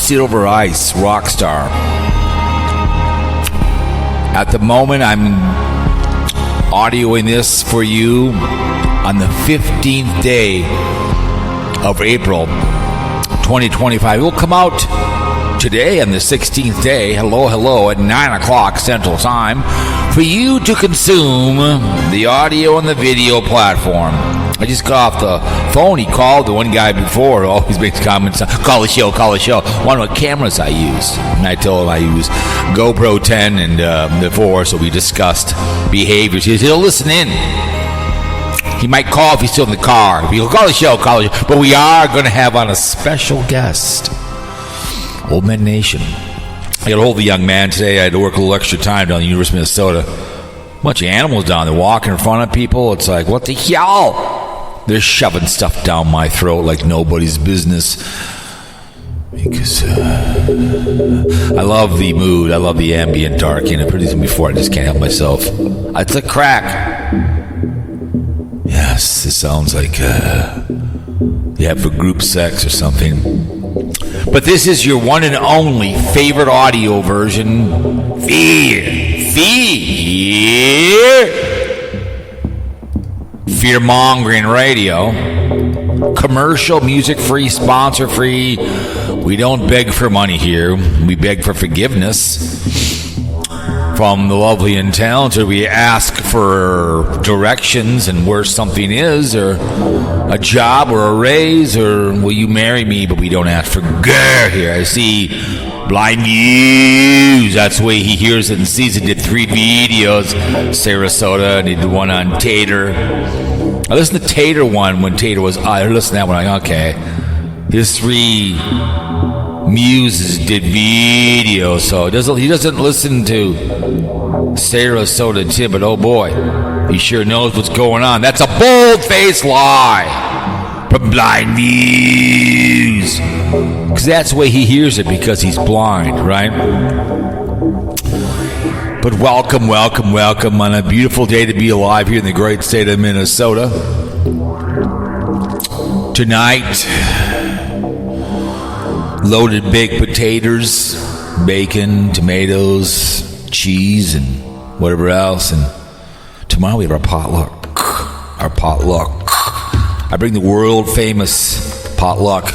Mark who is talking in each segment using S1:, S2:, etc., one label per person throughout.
S1: Silver Ice rock star. At the moment, I'm audioing this for you on the 15th day of April 2025. It will come out today on the 16th day, hello, at 9 o'clock Central Time, for you to consume the audio and the video platform. I just got off the phone. He called the one guy before, always makes comments, call the show. Wonder what cameras I use. And I told him I use GoPro 10 and before, so we discussed behaviors. He'll listen in. He might call if he's still in the car. He'll call the show. But we are going to have on a special guest. Old Men Nation. I got a hold of the young man today. I had to work a little extra time down at the University of Minnesota. A bunch of animals down there walking in front of people. It's like, what the hell? They're shoving stuff down my throat like nobody's business. Because I love the mood. I love the ambient darking. I produced it before. I just can't help myself. It's a crack. Yes, it sounds like you have for group sex or something. But this is your one and only favorite audio version. Fear-mongering radio. Commercial, music-free, sponsor-free. We don't beg for money here. We beg for forgiveness from the lovely and talented. We ask for directions and where something is, or a job, or a raise, or will you marry me? But we don't ask for grr here. I see BlindViews. That's the way he hears it and sees it. Did 3 videos. Sarasota, and he did one on Tater. I listened to Tater one when Tater was. I listened to that one. I'm like, okay. His 3 muses did videos, so he doesn't listen to Sarasota Tim, but oh boy, he sure knows what's going on. That's a bold-faced lie from BlindViews, because that's the way he hears it, because he's blind, right? But welcome on a beautiful day to be alive here in the great state of Minnesota. Tonight, loaded baked potatoes, bacon, tomatoes, cheese, and whatever else. And tomorrow we have our potluck. I bring the world famous potluck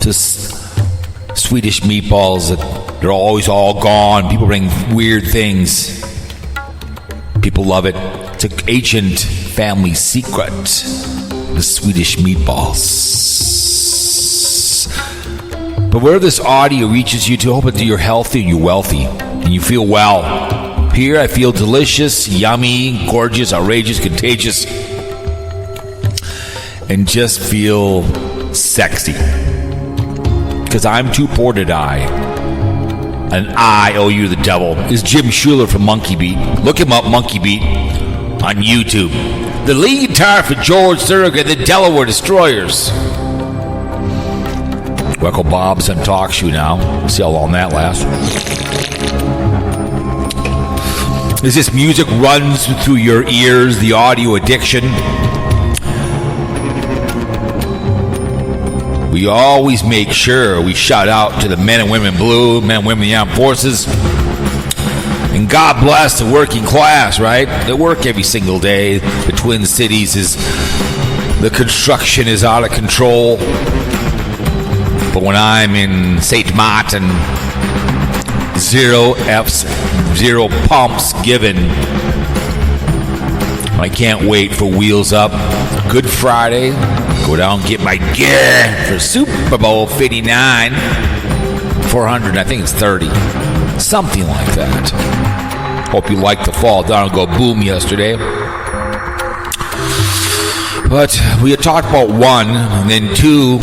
S1: to Swedish meatballs that they're always all gone. People bring weird things. People love it. It's an ancient family secret. The Swedish meatballs. But where this audio reaches you to, I hope that you're healthy and you're wealthy and you feel well. Here I feel delicious, yummy, gorgeous, outrageous, contagious, and just feel sexy. Because I'm too poor to die. And I owe you the devil. This is Jim Schuler from Monkey Beat. Look him up, Monkey Beat, on YouTube. The lead guitar for George Thorogood, the Delaware Destroyers. Weckle Bob's on Talk Show now. See how long that lasts. As this music runs through your ears, the audio addiction, we always make sure we shout out to the men and women in blue, men and women in the armed forces. And God bless the working class, right? They work every single day. The Twin Cities the construction is out of control. But when I'm in St. Martin, 0 F's, 0 pumps given. I can't wait for Wheels Up. Good Friday. Go down and get my gear for Super Bowl 59. 400, I think it's 30. Something like that. Hope you liked the fall down and go boom yesterday. But we had talked about 1, and then 2.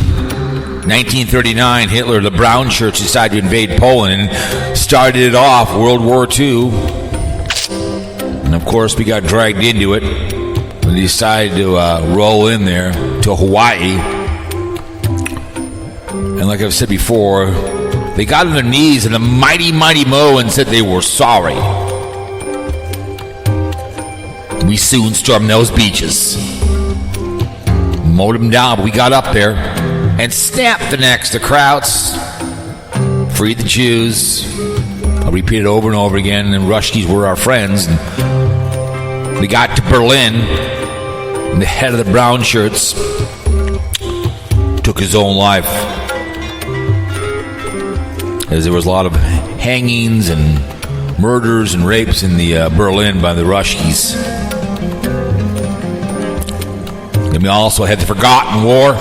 S1: 1939, Hitler, the brown shirts, decided to invade Poland and started it off, World War II. And of course, we got dragged into it. We decided to roll in there to Hawaii. And like I've said before, they got on their knees in a mighty, mighty mow and said they were sorry. We soon stormed those beaches. Mowed them down, but we got up there and snapped the necks to Krauts, Free the Jews. I'll repeat it over and over again. And Ruskies were our friends. And we got to Berlin. And the head of the brown shirts took his own life. As there was a lot of hangings and murders and rapes in the Berlin by the Ruskies. Then we also had the Forgotten War,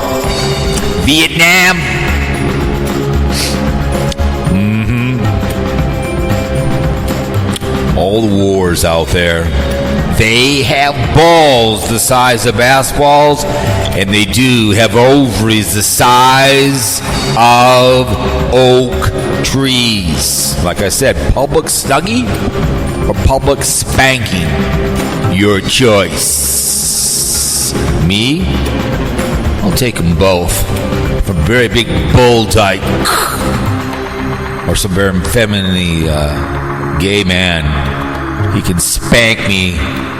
S1: Vietnam. All the wars out there. They have balls the size of basketballs, and they do have ovaries the size of oak trees. Like I said, public snuggie or public spanking, your choice. Me, I'll take them both. From a very big bull type or some very femininely gay man, he can spank me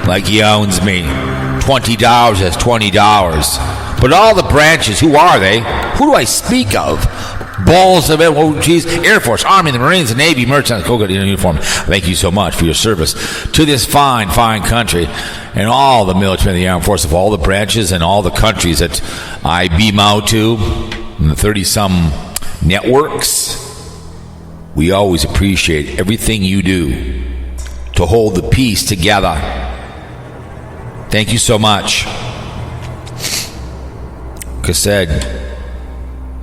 S1: like he owns me. $20 is $20. But all the branches, who are they? Who do I speak of? Balls of Air Force, Army, the Marines, the Navy, merchants, Coca uniform. Thank you so much for your service to this fine, fine country and all the military and the armed forces of all the branches and all the countries that I beam out to, and the 30-some networks. We always appreciate everything you do to hold the peace together. Thank you so much. Like I said,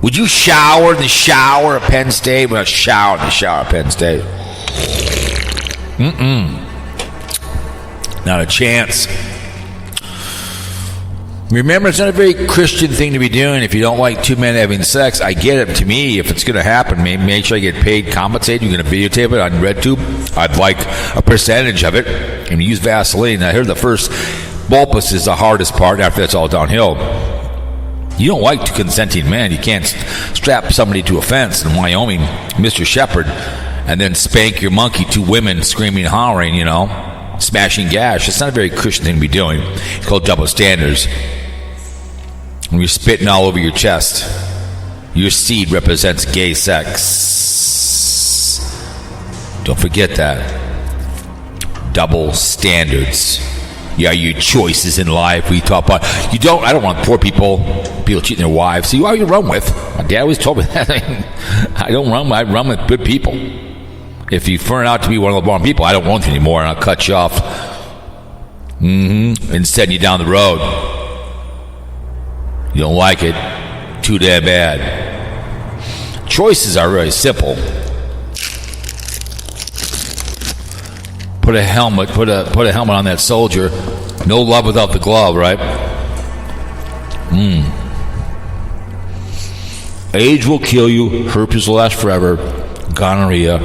S1: would you shower in the shower at Penn State? Well, shower in the shower at Penn State. Not a chance. Remember, it's not a very Christian thing to be doing if you don't like two men having sex. I get it. To me, if it's going to happen, make sure I get paid, compensated. You're going to videotape it on RedTube. I'd like a percentage of it. And use Vaseline. I heard the first bulbous is the hardest part. After that's all downhill. You don't like two consenting men. You can't strap somebody to a fence in Wyoming, Mr. Shepherd, and then spank your monkey, two women screaming, hollering, smashing gash. It's not a very Christian thing to be doing. It's called double standards. When you're spitting all over your chest, your seed represents gay sex. Don't forget that. Double standards. Yeah, your choices in life we talk about. I don't want poor people cheating their wives. See, who you run with? My dad always told me that. I run with good people. If you turn out to be one of the wrong people, I don't want you anymore, and I'll cut you off and send you down the road. You don't like it? Too damn bad. Choices are really simple. Put a helmet on that soldier. No love without the glove, right? Age will kill you. Herpes will last forever. Gonorrhea.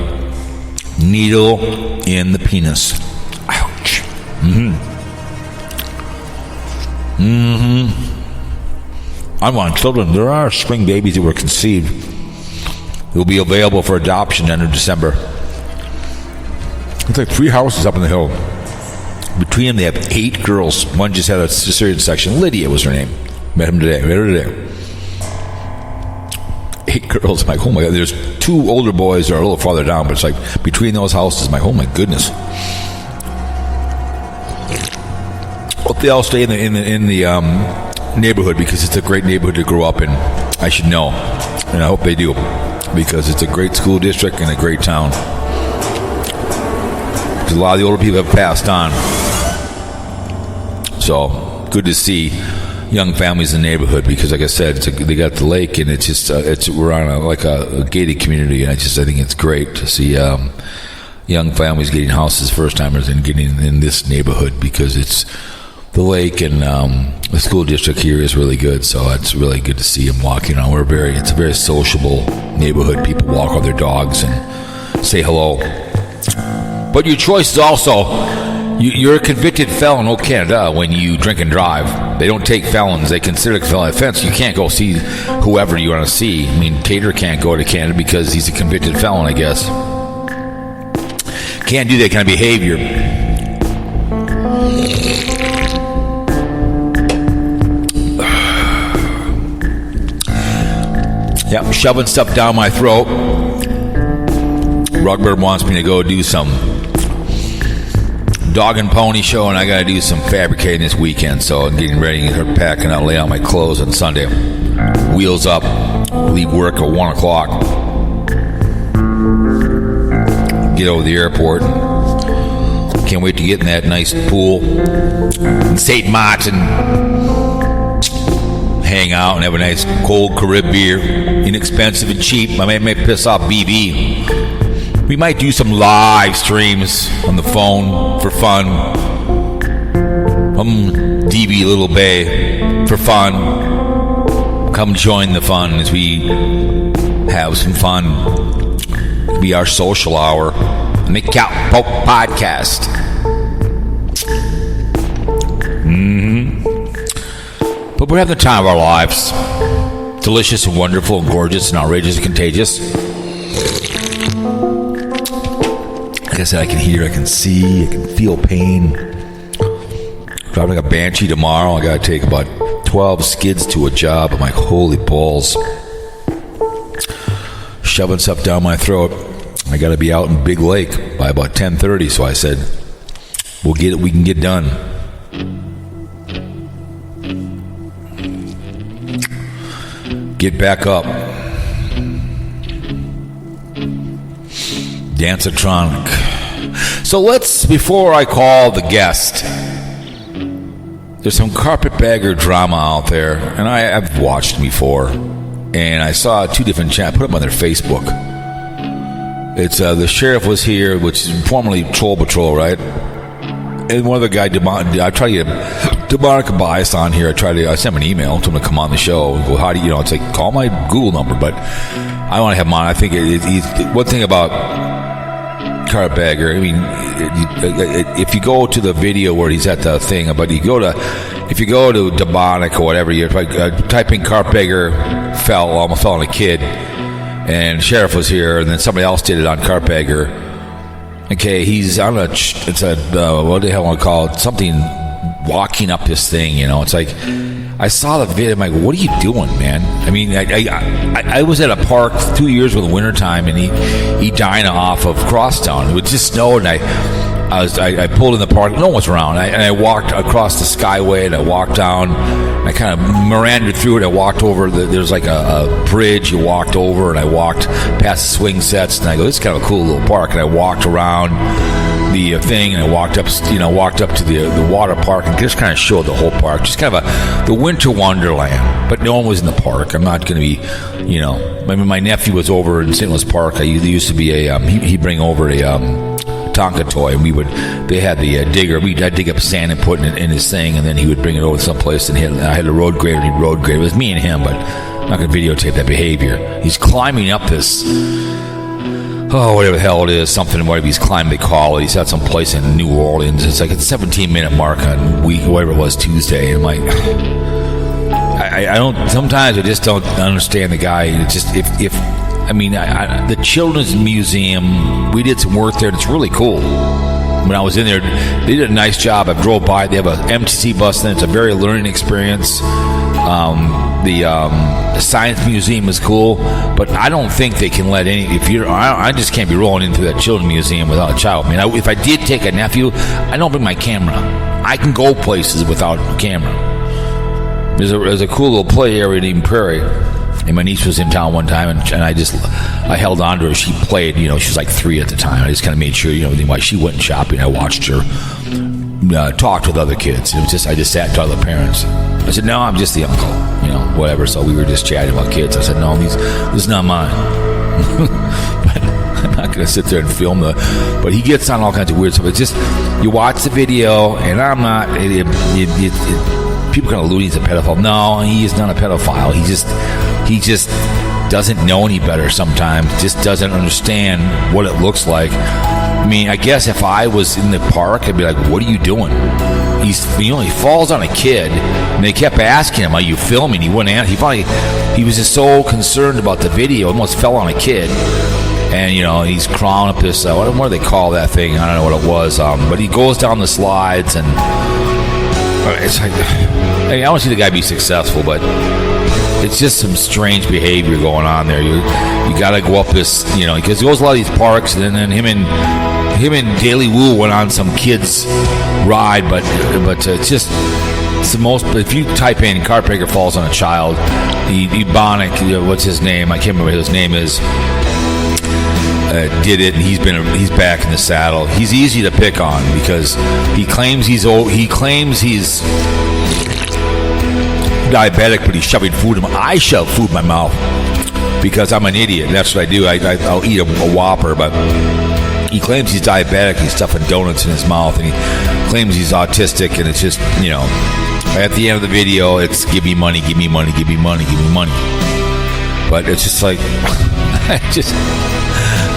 S1: Needle in the penis. Ouch. I want children. There are spring babies that were conceived. They will be available for adoption end of December. It's like 3 houses up in the hill. Between them, they have 8 girls. One just had a cesarean section. Lydia was her name. Met her today. 8 girls. I'm like, oh my God. There's 2 older boys that are a little farther down, but it's like between those houses. I'm like, oh my goodness. Hope they all stay in the neighborhood because it's a great neighborhood to grow up in. I should know, and I hope they do because it's a great school district and a great town. A lot of the older people have passed on, so good to see young families in the neighborhood because, like I said, they got the lake and it's just we're on a gated community, and I think it's great to see young families getting houses, first timers, and getting in this neighborhood because it's the lake and the school district here is really good. So it's really good to see them walking on. It's a very sociable neighborhood. People walk with their dogs and say hello. But your choice is also, you're a convicted felon in Canada when you drink and drive. They don't take felons. They consider it a felon offense. You can't go see whoever you want to see. I mean, Tater can't go to Canada because he's a convicted felon, I guess. Can't do that kind of behavior. Yep, shoving stuff down my throat. Rugbert wants me to go do some dog and pony show, and I got to do some fabricating this weekend. So I'm getting ready to start packing. I'll lay out my clothes on Sunday. Wheels up. Leave work at 1 o'clock. Get over to the airport. Can't wait to get in that nice pool in St. Martin. Hang out and have a nice cold Carib beer. Inexpensive and cheap. I may piss off BB. We might do some live streams on the phone for fun. DB Little Bay for fun. Come join the fun as we have some fun. It'll be our social hour on the Cowpote podcast. But we're having the time of our lives. Delicious and wonderful and gorgeous and outrageous and contagious. Like I said, I can hear, I can see, I can feel pain. Driving like a banshee tomorrow. I got to take about 12 skids to a job. I'm like, holy balls. Shoving stuff down my throat. I got to be out in Big Lake by about 10:30. So I said, we can get done. Get back up. Dancetronic. So before I call the guest, there's some Carpetbagger Drama out there, and I've watched them before, and I saw 2 different chats. Put them on their Facebook. It's the sheriff was here, which is formerly Troll Patrol, right? And one other guy, I try to get Demonic Bias on here. I sent him an email, told him to come on the show. Go, how do you know? It's like, call my Google number, but I want to have him on. I think he's one thing about Carpetbagger. I mean, if you go to the video where he's at the thing, but if you go to Demonic or whatever, you type in Carpetbagger almost fell on a kid, and sheriff was here, and then somebody else did it on Carpetbagger. Okay, he's on what the hell I want to call it? Something walking up this thing, It's like, I saw the video, I'm like, what are you doing, man? I mean, I was at a park 2 years in the wintertime, and he dined off of Crosstown. It would just snow, and I pulled in the park, no one was around, and I walked across the Skyway, and I walked down, I kind of meandered through it. I walked over, there's like a bridge you walked over, and I walked past the swing sets, and I go, this is kind of a cool little park, and I walked around the thing, and I walked up to the water park, and just kind of showed the whole park, just kind of the winter wonderland. But no one was in the park. I'm not going to be, I mean, my nephew was over in St. Louis Park. There used to be he'd bring over a Tonka toy, and they had the digger. I'd dig up sand and put it in his thing, and then he would bring it over someplace, and I had a road grader, and he'd road grade. It was me and him, but I'm not going to videotape that behavior. He's climbing up this, whatever the hell it is, whatever he's climbing, they call it. He's at some place in New Orleans. It's like a 17-minute mark on whatever it was, Tuesday. And I'm like, sometimes I just don't understand the guy. It's just, the Children's Museum, we did some work there, and it's really cool. When I was in there, they did a nice job. I drove by. They have an MTC bus, and it's a very learning experience. The Science Museum is cool, but I don't think they can let I just can't be rolling into that Children's Museum without a child. I mean, if I did take a nephew, I don't bring my camera. I can go places without a camera. There's a cool little play area named Prairie, and my niece was in town one time, and I held on to her. She played, she was like 3 at the time. I just kind of made sure, while she went shopping, I watched her talked with other kids. I just sat and talked to the parents. I said, no, I'm just the uncle, whatever. So we were just chatting about kids. I said, no, this is not mine. But I'm not going to sit there and film but he gets on all kinds of weird stuff. It's just, you watch the video, and I'm not, people kind of alluding he's a pedophile. No, he is not a pedophile. He just doesn't know any better sometimes, just doesn't understand what it looks like. I mean, I guess if I was in the park, I'd be like, what are you doing? He falls on a kid, and they kept asking him, are you filming? He wouldn't answer. He was just so concerned about the video, almost fell on a kid. And, he's crawling up this, what do they call that thing? I don't know what it was. But he goes down the slides, and it's like, I want to see the guy be successful, but it's just some strange behavior going on there. You got to go up this, because he goes to a lot of these parks, and then him and Daily Woo went on some kids ride, but it's just. It's the most. If you type in "Carpetbagger falls on a child," Ebonic, what's his name? I can't remember what his name is. Did it, and he's back in the saddle. He's easy to pick on because he claims he's diabetic, but he's shoving food in I shove food in my mouth because I'm an idiot. That's what I do. I'll eat a Whopper, but he claims he's diabetic. He's stuffing donuts in his mouth, and he claims he's autistic, and it's just, at the end of the video, it's give me money, give me money, give me money, give me money. But it's just like,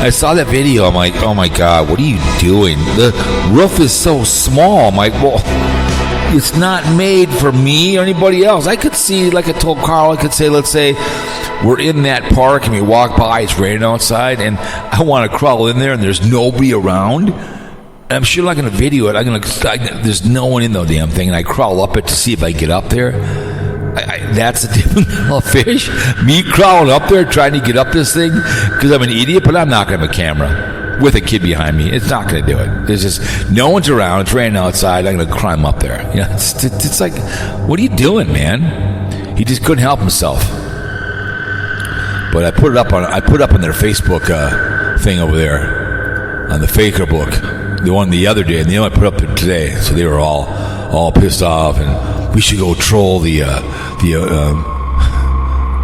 S1: I saw that video. I'm like, oh my God, what are you doing? The roof is so small. I'm like, well, it's not made for me or anybody else. I could see, like I told Carl, I could say, let's say we're in that park and we walk by, it's raining outside, and I want to crawl in there and there's nobody around. I'm sure I'm not going to video it. There's no one in the damn thing, and I crawl up it to see if I get up there. That's a different little fish. Me crawling up there trying to get up this thing because I'm an idiot, but I'm not going to have a camera with a kid behind me. It's not going to do it. There's just no one's around. It's raining outside. I'm going to climb up there. It's like, what are you doing, man? He just couldn't help himself. But I put it up on their Facebook thing over there on the Faker book. The one the other day, and the other I put up there today, so they were all pissed off, and we should go troll the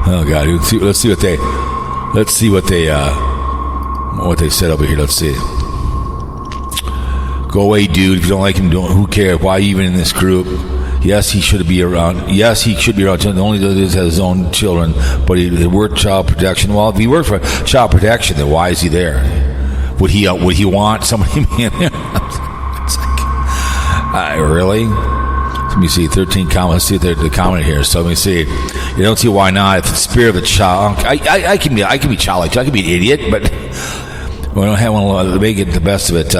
S1: oh God, let's see what they said over here. Let's see. Go away, dude. If you don't like him, who cares? Why are you even in this group? Yes, he should be around. Yes, he should be around. The only thing is has his own children, but he worked child protection. Well, if he worked for child protection, then why is he there? Would he want somebody in there? It's like, really? Let me see, 13 comments. See the comment here. So let me see. You don't see why not. If the spirit of the child, I can be childlike. I can be an idiot, but we don't want to make it the best of it.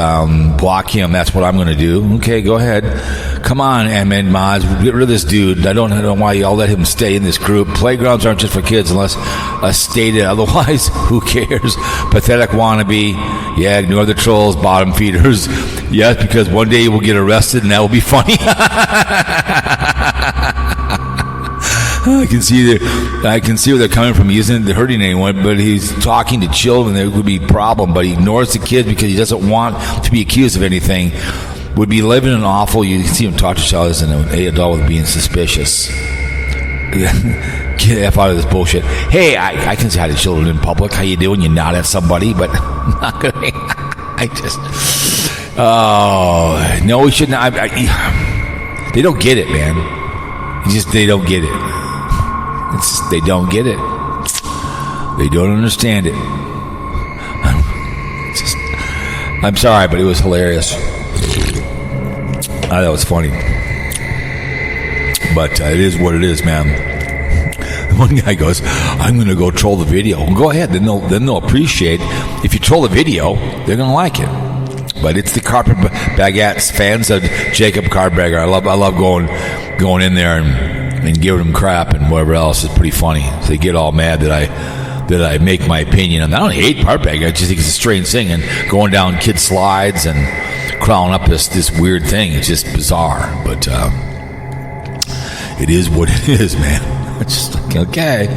S1: Block him. That's what I'm going to do. Okay, go ahead. Come on, Ahmed Maz, get rid of this dude. I don't know why y'all let him stay in this group. Playgrounds aren't just for kids unless stated otherwise. Who cares? Pathetic wannabe. Yeah, ignore the trolls, bottom feeders. Yes, because one day we'll get arrested and that will be funny. I can see where they're coming from. He isn't hurting anyone, but he's talking to children. There would be a problem, but he ignores the kids because he doesn't want to be accused of anything. Would be living in awful. You can see him talk to child as an adult with being suspicious. Get the F out of this bullshit. Hey, I can say hi to children in public. How you doing? You nod at somebody, but I'm not gonna. Oh no, we shouldn't. They don't get it, man. They don't get it. They don't get it. They don't understand it. I'm sorry, but it was hilarious. I thought it was funny. But it is what it is, man. One guy goes, I'm going to go troll the video. Well, go ahead. Then they'll appreciate. If you troll the video, they're going to like it. But it's the Carpetbagger fans of Jacob Carpetbagger. I love going in there and giving them crap and whatever else. Is pretty funny. So they get all mad that I make my opinion. And I don't hate Carpetbagger. I just think it's a strange thing. And going down kid slides and crawling up this weird thing. It's just bizarre. But it is what it is, man. It's just like, okay.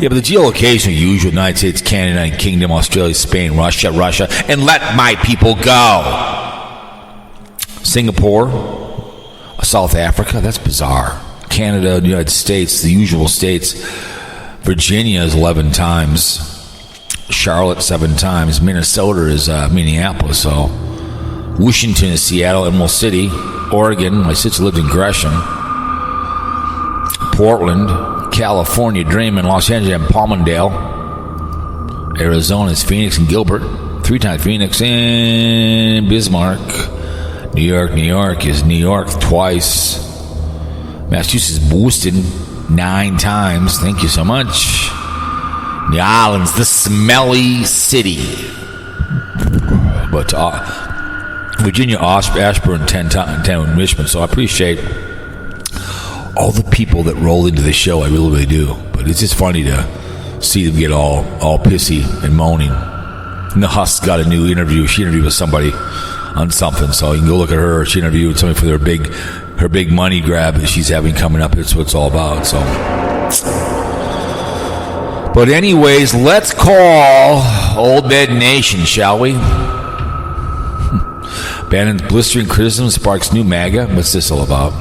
S1: Yeah, but the geolocation are usual. United States, Canada, United Kingdom, Australia, Spain, Russia, and let my people go. Singapore, South Africa, that's bizarre. Canada, United States, the usual states. Virginia is 11 times. Charlotte 7 times. Minnesota is Minneapolis. So Washington is Seattle, Emerald City, Oregon. My sister lived in Gresham. Portland, California, Dreamin', Los Angeles, and Palmdale. Arizona is Phoenix and Gilbert. 3 times Phoenix and Bismarck. New York is New York twice. Massachusetts, Boston 9 times. Thank you so much. New Orleans, the smelly city. But Virginia, Ashburn 10 times. Richmond. So I appreciate all the people that roll into the show. I really do. But but it's just funny to see them get all pissy and moaning. And the Husk's got a new interview. She interviewed with somebody on something, so you can go look at her. She interviewed with somebody for her big money grab that she's having coming up. That's what it's all about. So, but anyways, let's call Old Med Nation, shall we? Bannon's blistering criticism sparks new MAGA. What's this all about?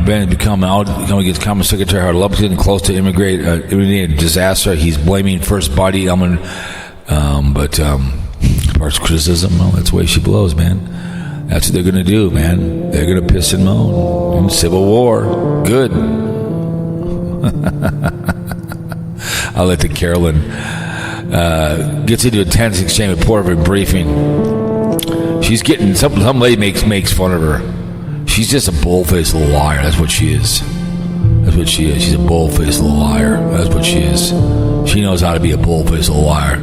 S1: Bannon becoming against Commerce Secretary Howard Lubbock getting close to immigrant disaster. He's blaming First Body but sparks criticism. Well, that's the way she blows, man. That's what they're going to do, man. They're going to piss and moan. Civil war. Good. I'll let the Carolyn gets into a tense exchange with Porter for a briefing. She's getting some lady makes fun of her. She's just a bull-faced little liar. That's what she is. That's what she is. She's a bull-faced little liar. That's what she is. She knows how to be a bull-faced little liar.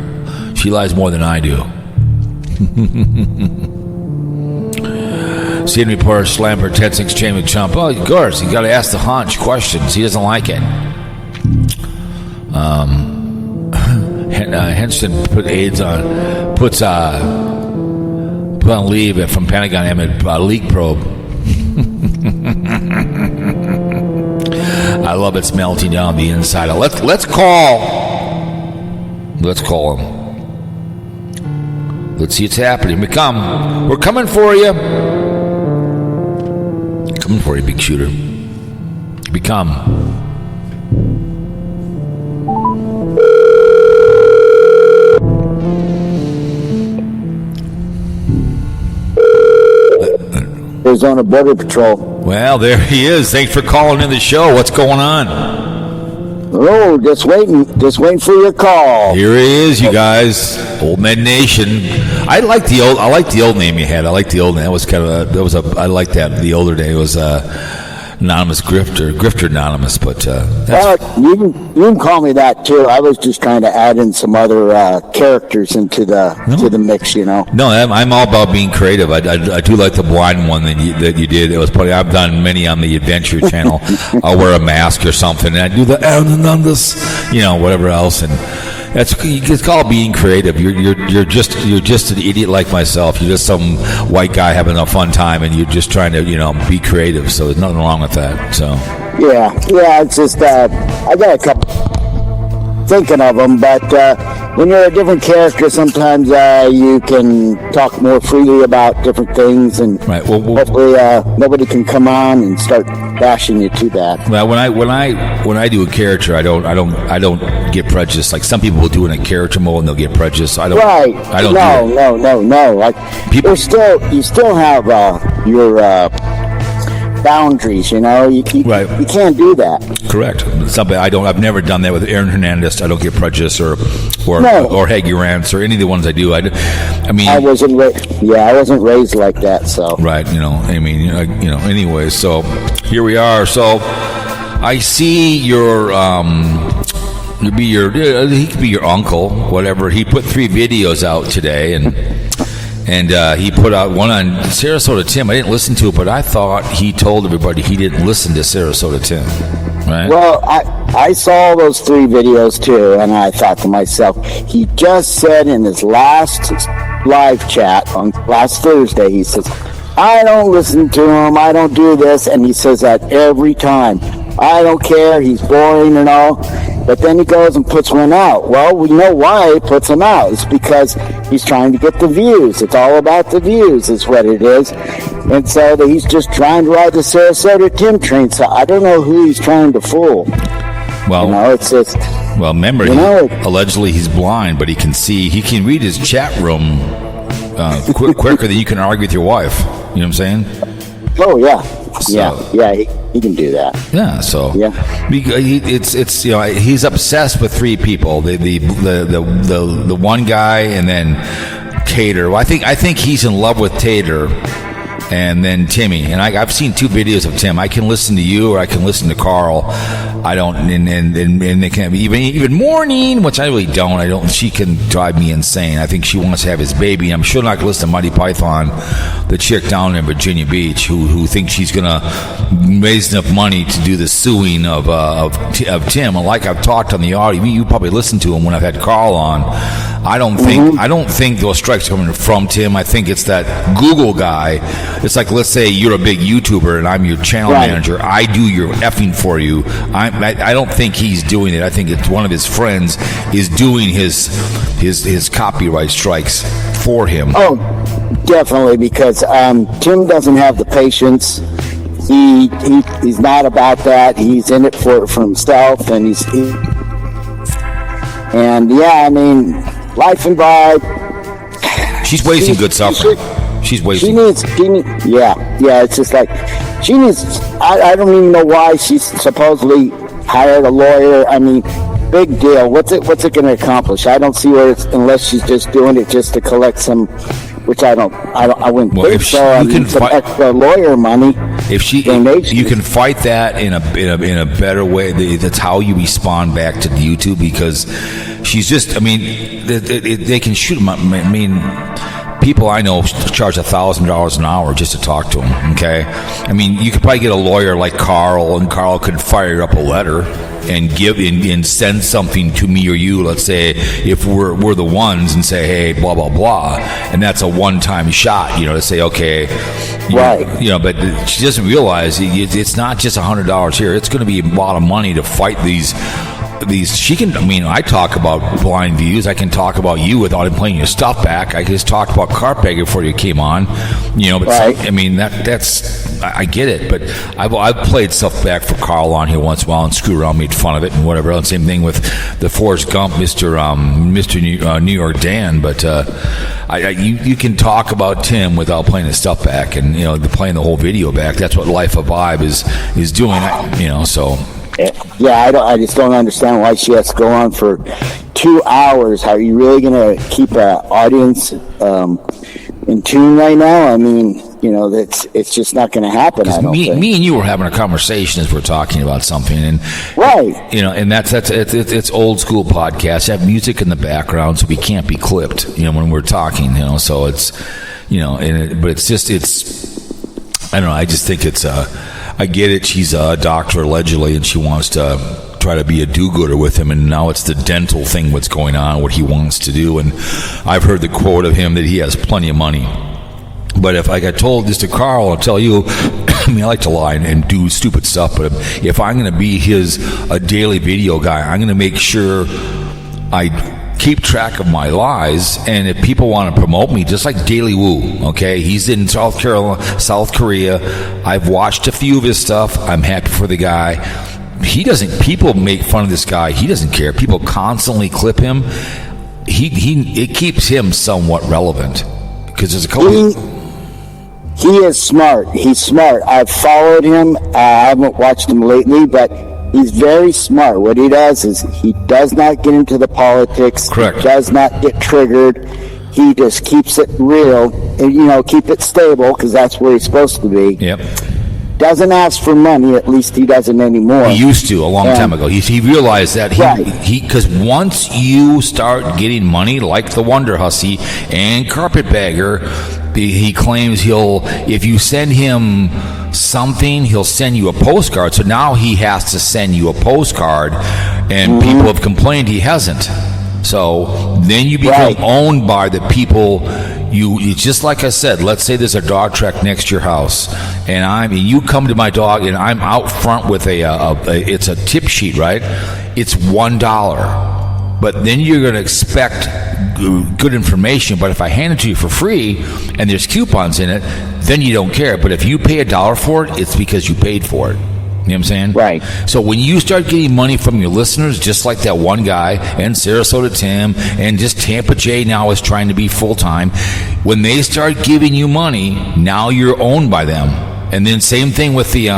S1: She lies more than I do. CNN reporter slammed her tense exchange with Trump. Oh, of course, you got to ask the hunch questions. He doesn't like it. Henston puts on leave from Pentagon amid leak probe. I love it's melting down the inside. Let's call him. Let's see what's happening. We're coming for you. Coming for you, big shooter.
S2: Arizona Border Patrol.
S1: Well, there he is. Thanks for calling in the show. What's going on?
S2: Oh, just waiting for your call.
S1: Here he is, you guys. Old Med Nation. I like the old name you had. I like the old name. I like that. The older day was Anonymous Grifter Anonymous, but
S2: you can call me that too. I was just trying to add in some other characters into the mix, you know.
S1: No, I'm all about being creative. I do like the blind one that you did. It was funny. I've done many on the Adventure Channel. I'll wear a mask or something, and I do the whatever else, and it's called being creative. You're just an idiot like myself. You're just some white guy having a fun time, and you're just trying to be creative. So there's nothing wrong with that. So
S2: yeah. It's just I got a couple thinking of them, but when you're a different character, sometimes you can talk more freely about different things, and
S1: right. Well,
S2: hopefully nobody can come on and start bashing you too bad.
S1: Well, when I do a character, I don't get prejudiced. Like some people will do it in a character mode and they'll get prejudiced. So I don't.
S2: Right.
S1: I don't.
S2: No. Like you still have your boundaries. You
S1: right.
S2: You can't do that.
S1: Correct. I've never done that with Aaron Hernandez. I don't get prejudiced or Haggy Rants or any of the ones I do. I wasn't raised like that. So right. Anyway. So here we are. So I see your he could be your uncle, whatever. He put 3 videos out today, and he put out one on Sarasota Tim. I didn't listen to it, but I thought he told everybody he didn't listen to Sarasota Tim, right?
S2: Well, I saw those 3 videos too, and I thought to myself, he just said in his last live chat on last Thursday, he says, I don't listen to him, I don't do this, and he says that every time. I don't care, he's boring and all. But then he goes and puts one out. Well, we know why he puts them out. It's because he's trying to get the views. It's all about the views is what it is. And so he's just trying to ride the Sarasota Tim train. So I don't know who he's trying to fool.
S1: Well,
S2: it's just...
S1: Well, remember, allegedly he's blind, but he can see. He can read his chat room quicker than you can argue with your wife. You know what I'm saying?
S2: Oh, yeah. Yeah, he can do that.
S1: Yeah, so
S2: yeah,
S1: it's he's obsessed with 3 people: the one guy, and then Tater. Well, I think he's in love with Tater, and then Timmy. And I've seen 2 videos of Tim. I can listen to you, or I can listen to Carl. I don't, and they can even morning, which I really don't. She can drive me insane. I think she wants to have his baby. I'm sure not going to listen to Mighty Python, the chick down in Virginia Beach, who thinks she's going to raise enough money to do the suing of Tim. And like I've talked on the audio, you probably listened to him when I've had Carl on. I don't think those strikes are coming from Tim. I think it's that Google guy. It's like, let's say you're a big YouTuber and I'm your channel manager. I do your effing for you. I don't think he's doing it. I think it's one of his friends is doing his copyright strikes for him.
S2: Oh, definitely, because Tim doesn't have the patience. He's not about that. He's in it for himself, and I mean, life and vibe.
S1: She's wasting good suffering. She's wasting.
S2: It's just like she needs. I don't even know why she's supposedly hired a lawyer. I mean, big deal. What's it going to accomplish? I don't see where it's, unless she's just doing it just to collect some, which I wouldn't think so. Some extra lawyer money.
S1: If you can fight that in a better way. That's how you respond back to YouTube, because she's just. I mean, they can shoot them. I mean, people I know charge $1,000 an hour just to talk to them. Okay, I mean, you could probably get a lawyer like Carl, and Carl could fire up a letter and give and send something to me or you. Let's say if we're the ones, and say, hey, blah blah blah, and that's a one-time shot. To say, okay,
S2: right.
S1: But she doesn't realize it's not just $100 here. It's going to be a lot of money to fight these. She can. I mean, I talk about BlindViews. I can talk about you without him playing your stuff back. I just talked about Carpetbagger before you came on. But
S2: right.
S1: I mean, that's. I get it, but I've played stuff back for Carl on here once in a while and screwed around, made fun of it and whatever. And same thing with the Forrest Gump, Mr. New York Dan. But you can talk about Tim without playing his stuff back, and playing the whole video back. That's what Life of Vibe is doing. So.
S2: Yeah, I just don't understand why she has to go on for 2 hours. How are you really going to keep an audience in tune right now? I mean, it's just not going to happen. I don't think.
S1: Me and you were having a conversation as we're talking about something, and
S2: right,
S1: and it's old school podcasts. Have music in the background, so we can't be clipped. When we're talking, so it's but it's I don't know. I just think it's I get it. She's a doctor allegedly, and she wants to try to be a do-gooder with him. And now it's the dental thing. What's going on? What he wants to do? And I've heard the quote of him that he has plenty of money. But if I got told this to Carl, I'll tell you. I mean, I like to lie and do stupid stuff. But if I'm going to be a daily video guy, I'm going to make sure I keep track of my lies, and if people want to promote me, just like Daily Woo, okay, he's in South Korea. I've watched a few of his stuff. I'm happy for the guy. People make fun of this guy. He doesn't care. People constantly clip him. It keeps him somewhat relevant, because there's a couple.
S2: He is smart. He's smart. I've followed him. I haven't watched him lately, but he's very smart. What he does is he does not get into the politics.
S1: Correct.
S2: He does not get triggered. He just keeps it real and, keep it stable, because that's where he's supposed to be.
S1: Yep.
S2: Doesn't ask for money. At least he doesn't anymore.
S1: He used to a long time ago. He realized that because once you start getting money, like the Wonder Hussy and Carpetbagger, he claims if you send him something, he'll send you a postcard. So now he has to send you a postcard, and people have complained he hasn't. So then you become owned by the people. It's just like I said. Let's say there's a dog track next to your house, and you come to my dog, and I'm out front with it's a tip sheet, right? It's $1, but then you're going to expect good information. But if I hand it to you for free and there's coupons in it, then you don't care. But if you pay $1 for it, it's because you paid for it. You know what I'm saying?
S2: Right.
S1: So when you start getting money from your listeners, just like that one guy, and Sarasota Tim, and just Tampa J now is trying to be full-time, when they start giving you money, now you're owned by them. And then same thing with the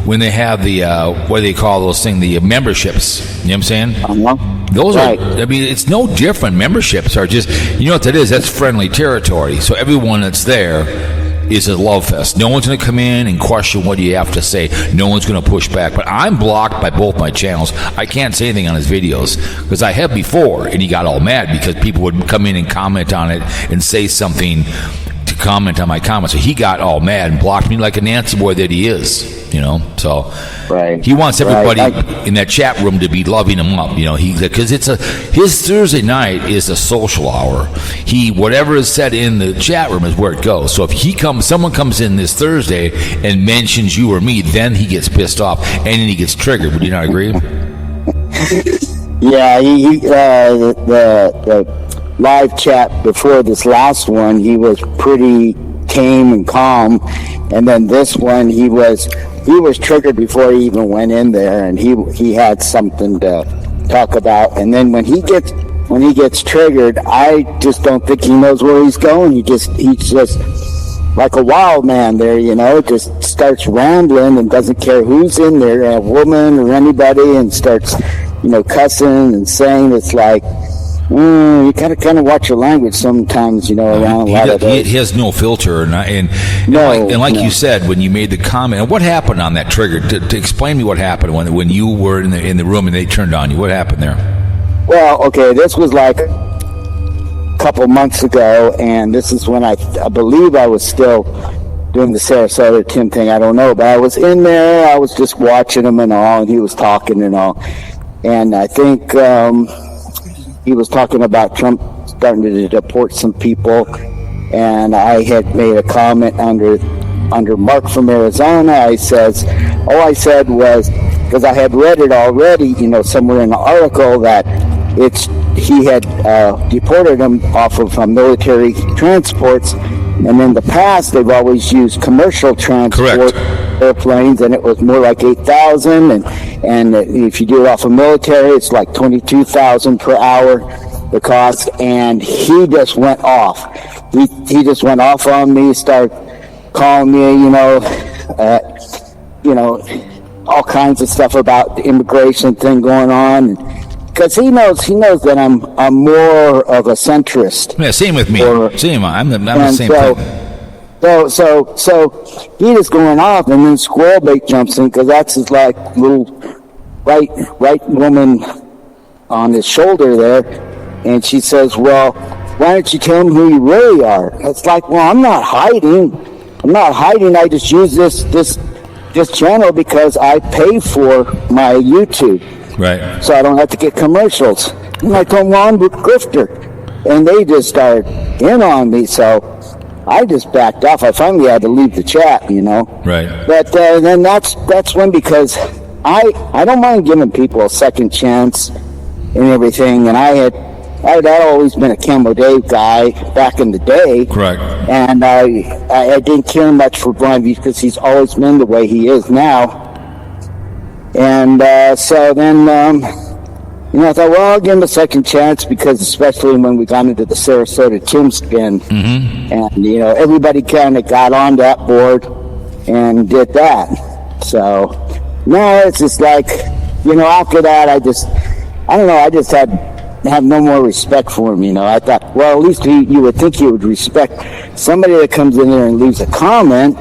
S1: when they have the what do they call those things, the memberships. You know what I'm saying?
S2: Uh-huh.
S1: Those are, I mean, it's no different. Memberships are just, what that is? That's friendly territory. So everyone that's there is a love fest. No one's going to come in and question what you have to say. No one's going to push back. But I'm blocked by both my channels. I can't say anything on his videos because I have before, and he got all mad because people would come in and comment on it and say something to comment on my comments. So he got all mad and blocked me like a Nancy boy that he is. So
S2: right.
S1: He wants everybody in that chat room to be loving him up, because his Thursday night is a social hour. Whatever is said in the chat room is where it goes. So if someone comes in this Thursday and mentions you or me, then he gets pissed off and then he gets triggered. Would you not agree?
S2: Yeah, the live chat before this last one, he was pretty tame and calm, and then this one he was triggered before he even went in there, and he had something to talk about. And then when he gets triggered, I just don't think he knows where he's going. He's just like a wild man there, just starts rambling and doesn't care who's in there, a woman or anybody, and starts cussing and saying. It's like, you gotta kind of watch your language sometimes, around a lot of those.
S1: He has no filter, and like you said, when you made the comment, what happened on that trigger? To explain me what happened when you were in the room and they turned on you. What happened there?
S2: Well, okay, this was like a couple months ago, and this is when I believe I was still doing the Sarasota Tim thing. I don't know, but I was in there. I was just watching him and all, and he was talking and all, and I think he was talking about Trump starting to deport some people, and I had made a comment under Mark from Arizona. I said was, because I had read it already, somewhere in the article, that he had deported him off of military transports, and in the past they've always used commercial transport.
S1: Correct.
S2: Airplanes, and it was more like 8,000, and if you do it off of military, it's like 22,000 per hour, the cost. And he just went off. He just went off on me, started calling me, all kinds of stuff about the immigration thing going on, because he knows that I'm more of a centrist.
S1: Yeah, same with me. I'm the same thing.
S2: So he is going off, and then Squirrel Bait jumps in, because that's his like little right woman on his shoulder there, and she says, "Well, why don't you tell him who you really are?" It's like, well, I'm not hiding. I just use this channel because I pay for my YouTube,
S1: right?
S2: So I don't have to get commercials. And I told them, well, I'm a grifter, and they just started in on me. So I just backed off. I finally had to leave the chat,
S1: Right.
S2: But then that's when, because I don't mind giving people a second chance and everything. And I'd always been a Camo Dave guy back in the day.
S1: Correct.
S2: And I didn't care much for BlindViews because he's always been the way he is now. And so then I thought, well, I'll give him a second chance, because especially when we got into the Sarasota Tim spin, and everybody kind of got on that board and did that. So now it's just like, after that, I just have no more respect for him. I thought, well, at least you would think he would respect somebody that comes in there and leaves a comment,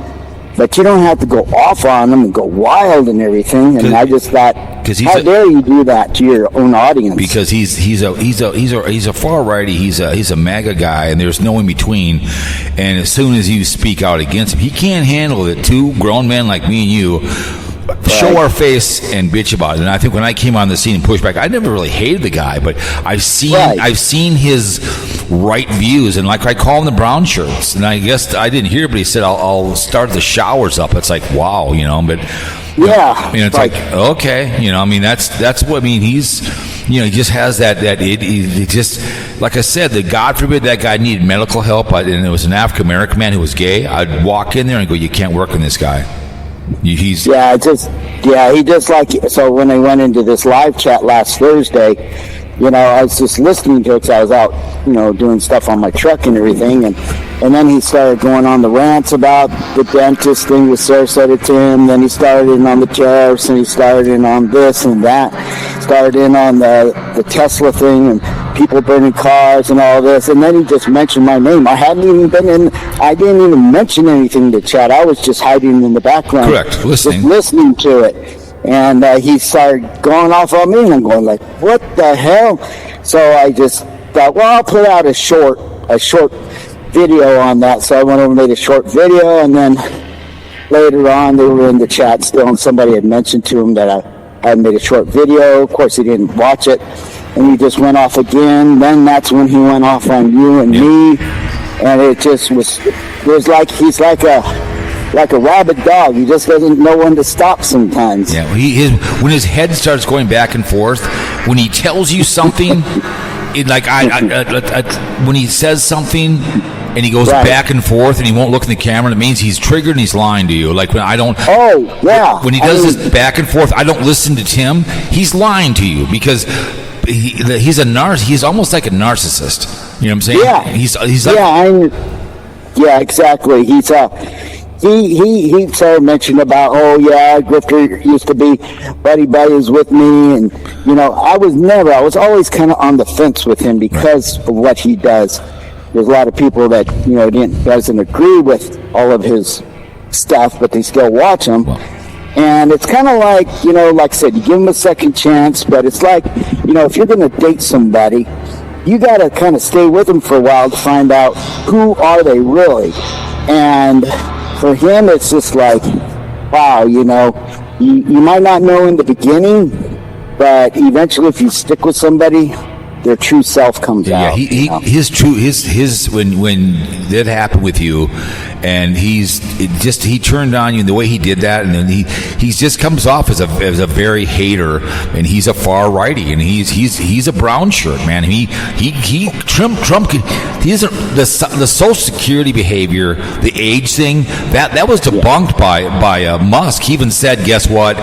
S2: but you don't have to go off on them and go wild and everything. And I just thought, how dare you do that to your own audience?
S1: Because he's a far righty. He's a MAGA guy, and there's no in between. And as soon as you speak out against him, he can't handle it. Two grown men like me and you show our face and bitch about it. And I think when I came on the scene and pushed back, I never really hated the guy, but I've seen his right views, and like I call him the brown shirts. And I guess I didn't hear, but he said I'll start the showers up. It's like, wow, but
S2: yeah,
S1: it's like okay, that's what I mean. He's he just has that he just, like I said, that God forbid that guy needed medical help, and it was an African American man who was gay. I'd walk in there and go, you can't work on this guy. He just like, so when I went into this live chat last Thursday, I was just listening to it because I was out, doing stuff on my truck and everything, and then he started going on the rants about the dentist thing with Sarasota Tim. Then he started in on the tariffs, and he started in on this and that, started in on the Tesla thing, and
S2: people burning cars and all this, and then he just mentioned my name. I didn't even mention anything in the chat. I was just hiding in the background.
S1: Correct, listening.
S2: Just listening to it. And he started going off on me, and I'm going like, what the hell? So I just thought, well, I'll put out a short video on that. So I went over and made a short video, and then later on they were in the chat still, and somebody had mentioned to him that I had made a short video. Of course, he didn't watch it, and he just went off again. Then that's when he went off on you and me, and it just was like he's like a rabid dog. He just doesn't know when to stop sometimes.
S1: Yeah, when his head starts going back and forth, when he tells you something, when he says something and he goes back and forth and he won't look in the camera, it means he's triggered and he's lying to you. Like when I don't.
S2: Oh yeah.
S1: When he does this back and forth, I don't listen to Tim. He's lying to you because he's a He's almost like a narcissist. You know what I'm saying?
S2: Yeah.
S1: He's like.
S2: Yeah, exactly. He started mentioning about, Grifter used to be buddies with me, and I was always kind of on the fence with him because of what he does. There's a lot of people that doesn't agree with all of his stuff, but they still watch him. And it's kind of like, like I said, you give him a second chance, but it's like, if you're going to date somebody, you got to kind of stay with them for a while to find out who are they really. And for him, it's just like, wow, you might not know in the beginning, but eventually if you stick with somebody, their true self comes out.
S1: Yeah, his when that happened with you, and he turned on you, and the way he did that, and then he just comes off as a very hater, and he's a far righty, and he's a brown shirt, man. Trump the Social Security behavior, the age thing, that was debunked by Musk. He even said, guess what?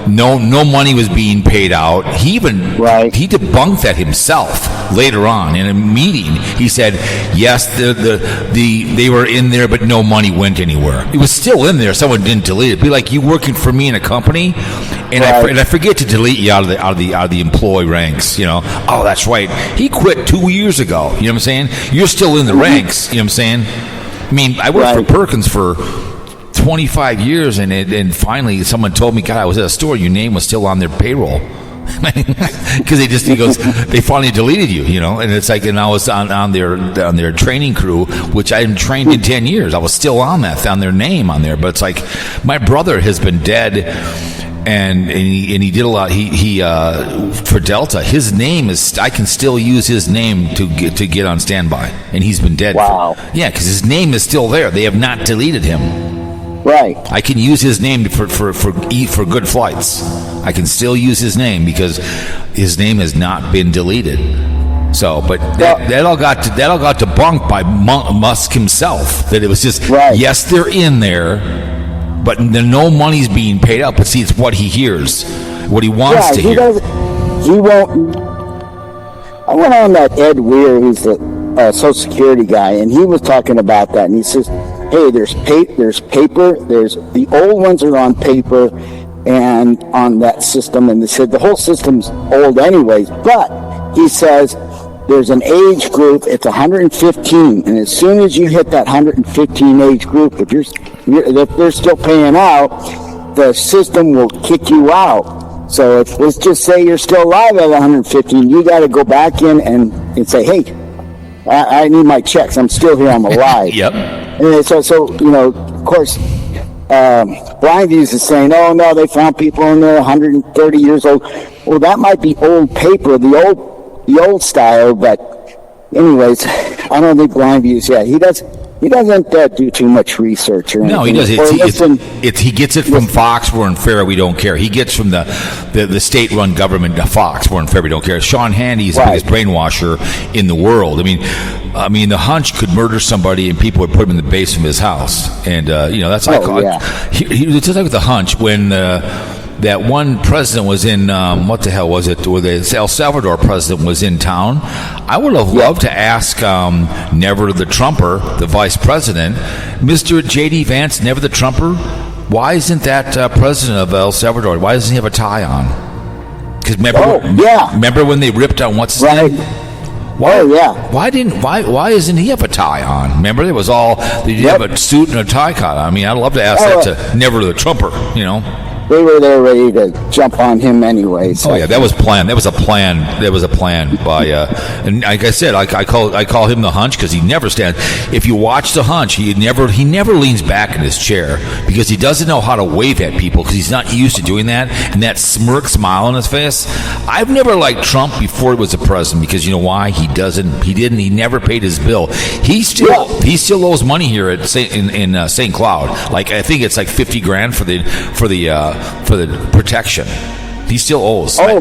S1: No money was being paid out. He debunked that himself later on in a meeting. He said, yes, they were in there, but no money went anywhere. It was still in there. Someone didn't delete it. It'd be like you working for me in a company, and I forget to delete you out of the employee ranks. Oh, that's right. He quit 2 years ago. You know what I'm saying? You're still in the ranks. You know what I'm saying? I mean, I worked for Perkins for 25 years, and finally someone told me, God, I was at a store, your name was still on their payroll. Because they finally deleted you, and it's like, and I was on their training crew, which I hadn't trained in 10 years. I was still on their name on there, but it's like my brother has been dead, and he did a lot. He for Delta, his name is, I can still use his name to get on standby, and he's been dead.
S2: Wow.
S1: Because his name is still there. They have not deleted him.
S2: Right.
S1: I can use his name for good flights. I can still use his name because his name has not been deleted. So, but that all got debunked by Musk himself. That it was just yes, they're in there, but no money's being paid out. But see, it's what he hears, what he wants to hear.
S2: He won't. I went on that Ed Weir, who's the Social Security guy, and he was talking about that, and he says, hey, there's paper, there's the old ones are on paper and on that system, and they said the whole system's old anyways, but he says there's an age group, it's 115, and as soon as you hit that 115 age group, if they're still paying out, the system will kick you out. So let's just say you're still alive at 115, you got to go back in and say, hey, I need my checks, I'm still here, I'm alive.
S1: Yep.
S2: And so of course, BlindViews is saying, oh no, they found people in there 130 years old. Well, that might be old paper, the old style, but anyways, I don't think BlindViews, he doesn't do too much research or anything.
S1: No, he does. He gets it from Fox. We're unfair. We don't care. He gets from the state-run government, Fox. We're unfair. We don't care. Sean Hannity's the biggest brainwasher in the world. I mean, the Hunch could murder somebody and people would put him in the basement of his house, and that's like it's just like with the Hunch when. That one president was in, what the hell was it? Where the El Salvador president was in town. I would have loved to ask Never the Trumper, the vice president, Mr. J.D. Vance, Never the Trumper, why isn't that president of El Salvador, why doesn't he have a tie on? Because remember when they ripped on what's his name? Why?
S2: Oh, yeah.
S1: Why isn't he have a tie on? Remember, there was all did you have a suit and a tie cut? I mean, I'd love to ask that to Never the Trumper. You know.
S2: They were there ready to jump on him anyway. So.
S1: Oh yeah, that was planned. That was a plan by. And like I said, I call him the Hunch because he never stands. If you watch the Hunch, he never leans back in his chair because he doesn't know how to wave at people because he's not used to doing that, and that smirk smile on his face. I've never liked Trump before he was a president because you know why? He never paid his bill. He still owes money here at St. Cloud. Like I think it's like $50,000 for the protection. He still owes.
S2: Oh,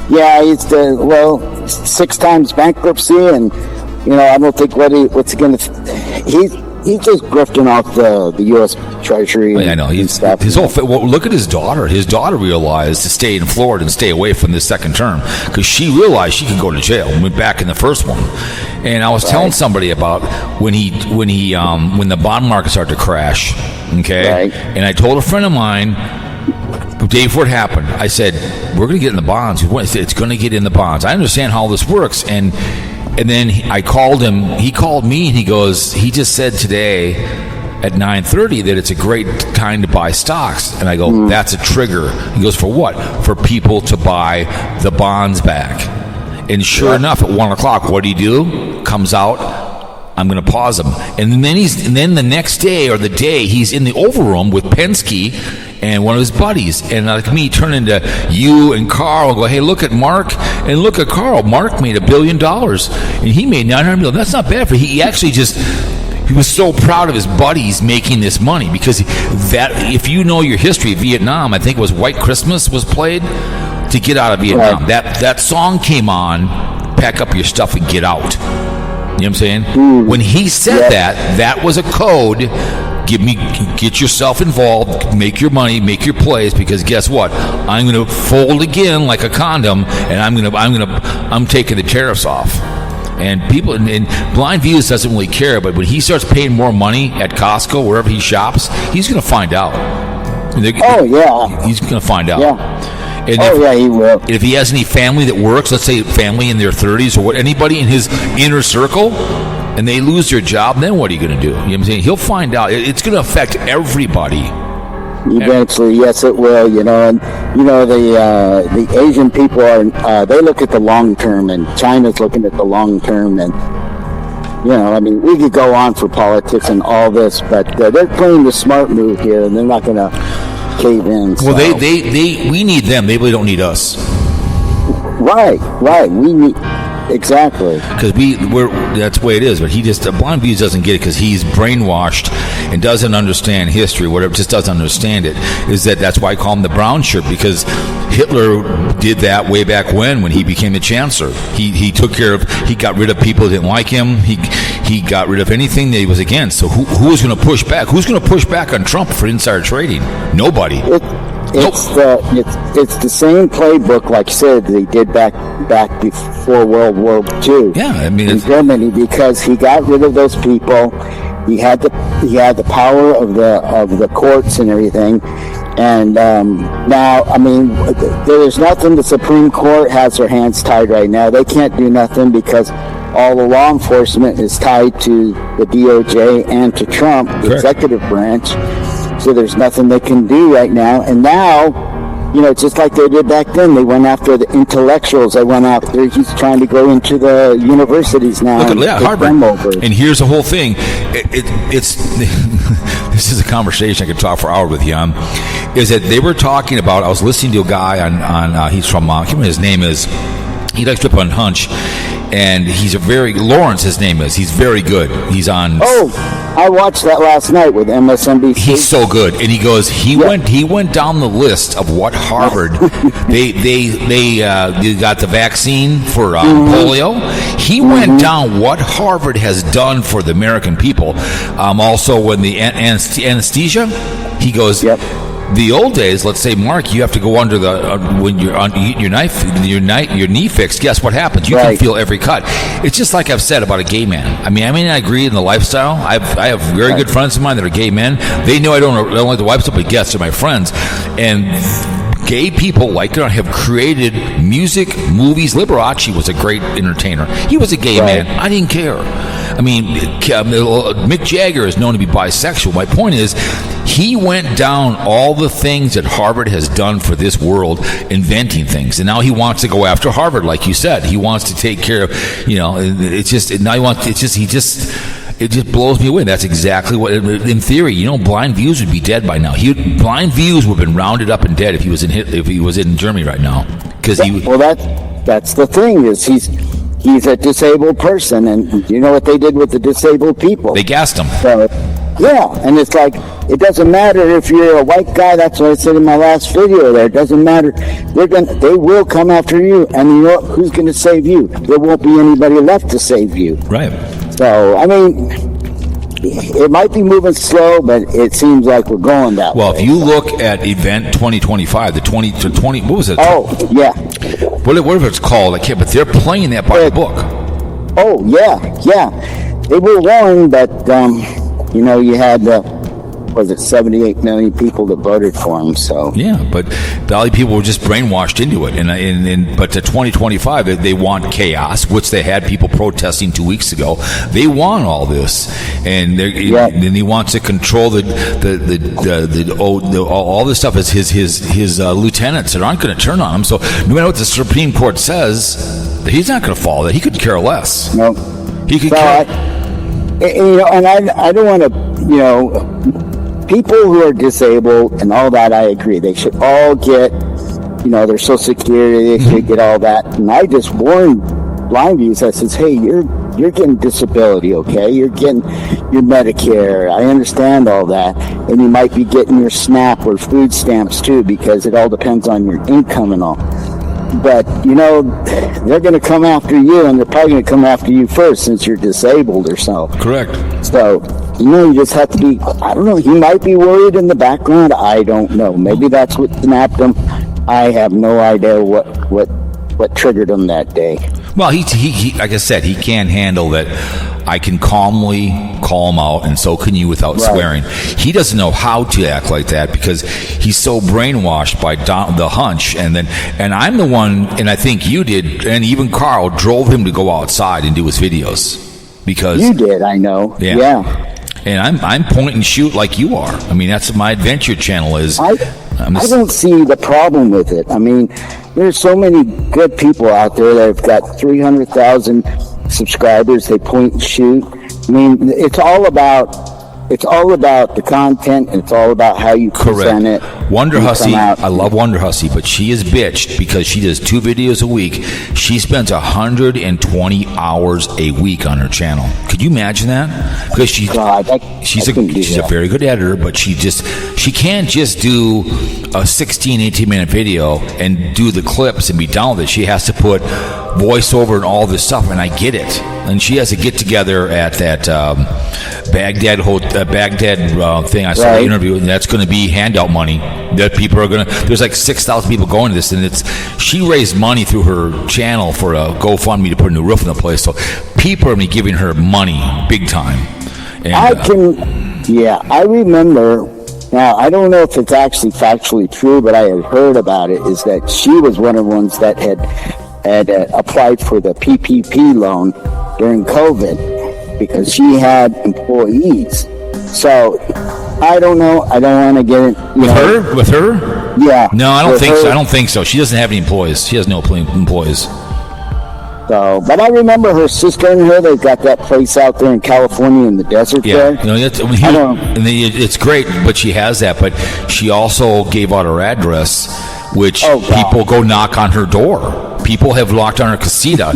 S2: yeah. He's 6 times bankruptcy, and I don't think what's he going to. He's just grifting off the U.S. Treasury.
S1: I know he's
S2: stuff.
S1: His whole. Well, look at his daughter. His daughter realized to stay in Florida and stay away from this second term because she realized she could go to jail and went back in the first one. And I was telling somebody about when the bond market started to crash. Okay, right. And I told a friend of mine the day before it happened. I said we're going to get in the bonds. It's going to get in the bonds. I understand how this works and then I called him. He called me and he goes, he just said today at 9:30 that it's a great time to buy stocks. And I go, that's a trigger. He goes, for what? For people to buy the bonds back. And sure enough, at 1 o'clock, what do? Comes out, I'm going to pause him. And then the next day or the day, he's in the Oval Room with Penske and one of his buddies, and like me, turn into you and Carl and go, hey, look at Mark and look at Carl. Mark made $1 billion and he made $900 million. That's not bad for he actually he was so proud of his buddies making this money because that, if you know your history of Vietnam, I think it was White Christmas was played to get out of Vietnam. Right. That song came on, pack up your stuff and get out. You know what I'm saying? When he said that was a code. Get yourself involved, make your money, make your plays, because guess what? I'm going to fold again like a condom, and I'm taking the tariffs off. And people, and BlindViews doesn't really care, but when he starts paying more money at Costco, wherever he shops, he's going to find out. He's going to find out.
S2: Yeah.
S1: And
S2: he will.
S1: If he has any family that works, let's say family in their 30s or what, anybody in his inner circle, and they lose their job, then what are you going to do? You know what I'm saying? He'll find out. It's going to affect everybody.
S2: Eventually, yes, it will. And the Asian people they look at the long term, and China's looking at the long term, and we could go on for politics and all this, but they're playing the smart move here, and they're not going to cave in. So.
S1: Well, we need them. They really don't need us.
S2: Right. We need. Exactly,
S1: because that's the way it is. But BlindViews doesn't get it because he's brainwashed and doesn't understand history. Whatever, just doesn't understand it. That's why I call him the brown shirt, because Hitler did that way back when he became the chancellor. He took care of. He got rid of people who didn't like him. He got rid of anything that he was against. So who was going to push back? Who's going to push back on Trump for insider trading? Nobody.
S2: It's the same playbook, like you said, they did back before World War II.
S1: Yeah,
S2: in Germany, because he got rid of those people. He had the power of the courts and everything. And now, there's nothing. The Supreme Court has their hands tied right now. They can't do nothing because all the law enforcement is tied to the DOJ and to Trump, the executive branch. So there's nothing they can do right now. And now, just like they did back then, they went after the intellectuals. They went after, he's trying to go into the universities now.
S1: Look at Harvard. And here's the whole thing. It's this is a conversation I could talk for hours with you on. Is that they were talking about, I was listening to a guy on he's from, I can't remember his name is, he likes to on Hunch. And Lawrence, his name is. He's very good. He's on.
S2: Oh, I watched that last night with MSNBC.
S1: He's so good, and he goes. He went down the list of what Harvard. they got the vaccine for polio. He went down what Harvard has done for the American people. Also, when the anesthesia, he goes.
S2: Yep.
S1: The old days, let's say, Mark, you have to go under the when you're on your knee fixed. Guess what happens? You can feel every cut. It's just like I've said about a gay man. I may not agree in the lifestyle. I have very good friends of mine that are gay men. They know I don't like the wife stuff, but guess they're my friends. And gay people, like it or not, have created music, movies. Liberace was a great entertainer. He was a gay man. I didn't care. I mean, Mick Jagger is known to be bisexual. My point is, he went down all the things that Harvard has done for this world, inventing things, and now he wants to go after Harvard, like you said. He wants to take care of, it's just now he wants. It just blows me away. That's exactly what, in theory, BlindViews would be dead by now. BlindViews would have been rounded up and dead if he was in Germany right now.
S2: That's the thing is he's a disabled person, and you know what they did with the disabled people?
S1: They gassed him.
S2: So, yeah, and it's like, it doesn't matter if you're a white guy. That's what I said in my last video there. It doesn't matter. They will come after you, and you know who's going to save you? There won't be anybody left to save you.
S1: Right.
S2: So, I mean, it might be moving slow, but it seems like we're going that way.
S1: Well, if you look at Event 2025, the 20 to 20, what was it?
S2: Oh, yeah.
S1: Whatever it's called, I can't, but they're playing that by the book.
S2: Oh, yeah. They were warned, but, you had, 78 million people that voted for him, so.
S1: Yeah, but Valley people were just brainwashed into it. But to 2025, they want chaos, which they had people protesting 2 weeks ago. They want all this. And then he wants to control all this stuff as his lieutenants that aren't going to turn on him. So no matter what the Supreme Court says, he's not going to follow that. He could care less.
S2: No.
S1: He could care.
S2: And I don't want to, people who are disabled and all that, I agree. They should all get, their Social Security. They should get all that. And I just warned BlindViews. I says, hey, you're getting disability, okay? You're getting your Medicare. I understand all that. And you might be getting your SNAP or food stamps too, because it all depends on your income and all. But, they're going to come after you, and they're probably going to come after you first since you're disabled or so.
S1: Correct.
S2: So, you just have to be, I don't know, he might be worried in the background. I don't know. Maybe that's what snapped him. I have no idea what triggered him that day.
S1: Well, he like I said, he can't handle that. I can calmly call him out, and so can you without swearing. He doesn't know how to act like that because he's so brainwashed by the hunch. And I'm the one, and I think you did, and even Carl drove him to go outside and do his videos because
S2: you did. I know. Yeah.
S1: And I'm point and shoot like you are. I mean, that's what my adventure channel is.
S2: I don't see the problem with it. I mean, there's so many good people out there that have got 300,000 subscribers. They point and shoot. I mean, it's all about the content, and it's all about how you present it.
S1: Wonder Hussy, I love Wonder Hussy, but she is bitched because she does 2 videos a week. She spends 120 hours a week on her channel. Could you imagine that? Because she's a very good editor, but she can't just do a 16, 18-minute video and do the clips and be done with it. She has to put voiceover and all this stuff, and I get it. And she has a get-together at that Baghdad thing. I saw the interview, and that's going to be handout money that people are going to. There's like 6,000 people going to this, and she raised money through her channel for a GoFundMe to put a new roof in the place. So people are giving her money big time. And,
S2: I remember. Now, I don't know if it's actually factually true, but I had heard about it, is that she was one of the ones that had applied for the PPP loan during COVID because she had employees. So, I don't know. I don't want to get it.
S1: With her?
S2: Yeah.
S1: No, I don't think so. I don't think so. She doesn't have any employees. She has no employees.
S2: So, but I remember her sister and her, they've got that place out there in California in the desert there.
S1: It's great, but she has that. But she also gave out her address, which people go knock on her door. People have knocked on her casita.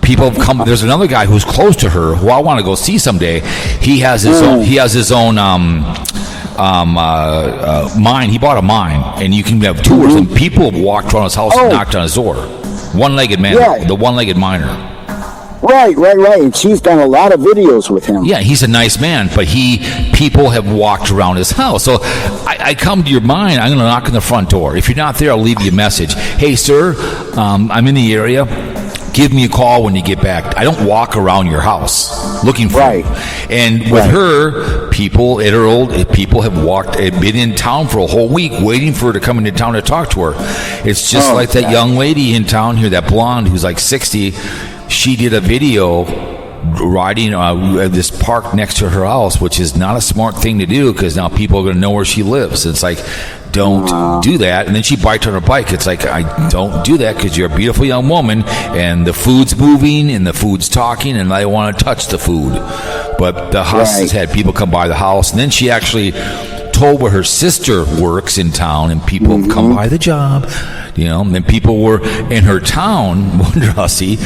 S1: People have come. There's another guy who's close to her who I want to go see someday. He has his own. He has his own mine. He bought a mine, and you can have tours. And people have walked around his house and knocked on his door. One-legged man, the one-legged miner.
S2: Right. And she's done a lot of videos with him.
S1: Yeah, he's a nice man, but people have walked around his house. So I come to your mine, I'm going to knock on the front door. If you're not there, I'll leave you a message. Hey, sir, I'm in the area. give me a call when you get back. I don't walk around your house looking for you. And with her, people have been in town for a whole week waiting for her to come into town to talk to her. It's just like that young lady in town here, that blonde who's like 60. She did a video riding this park next to her house, which is not a smart thing to do because now people are going to know where she lives. It's like, don't do that. And then she biked on her bike. It's like, I don't do that because you're a beautiful young woman and the food's moving and the food's talking and I want to touch the food. But the house has had people come by the house, and then she actually told where her sister works in town, and people have come by the job, and then people were in her town. Wonder Hussy,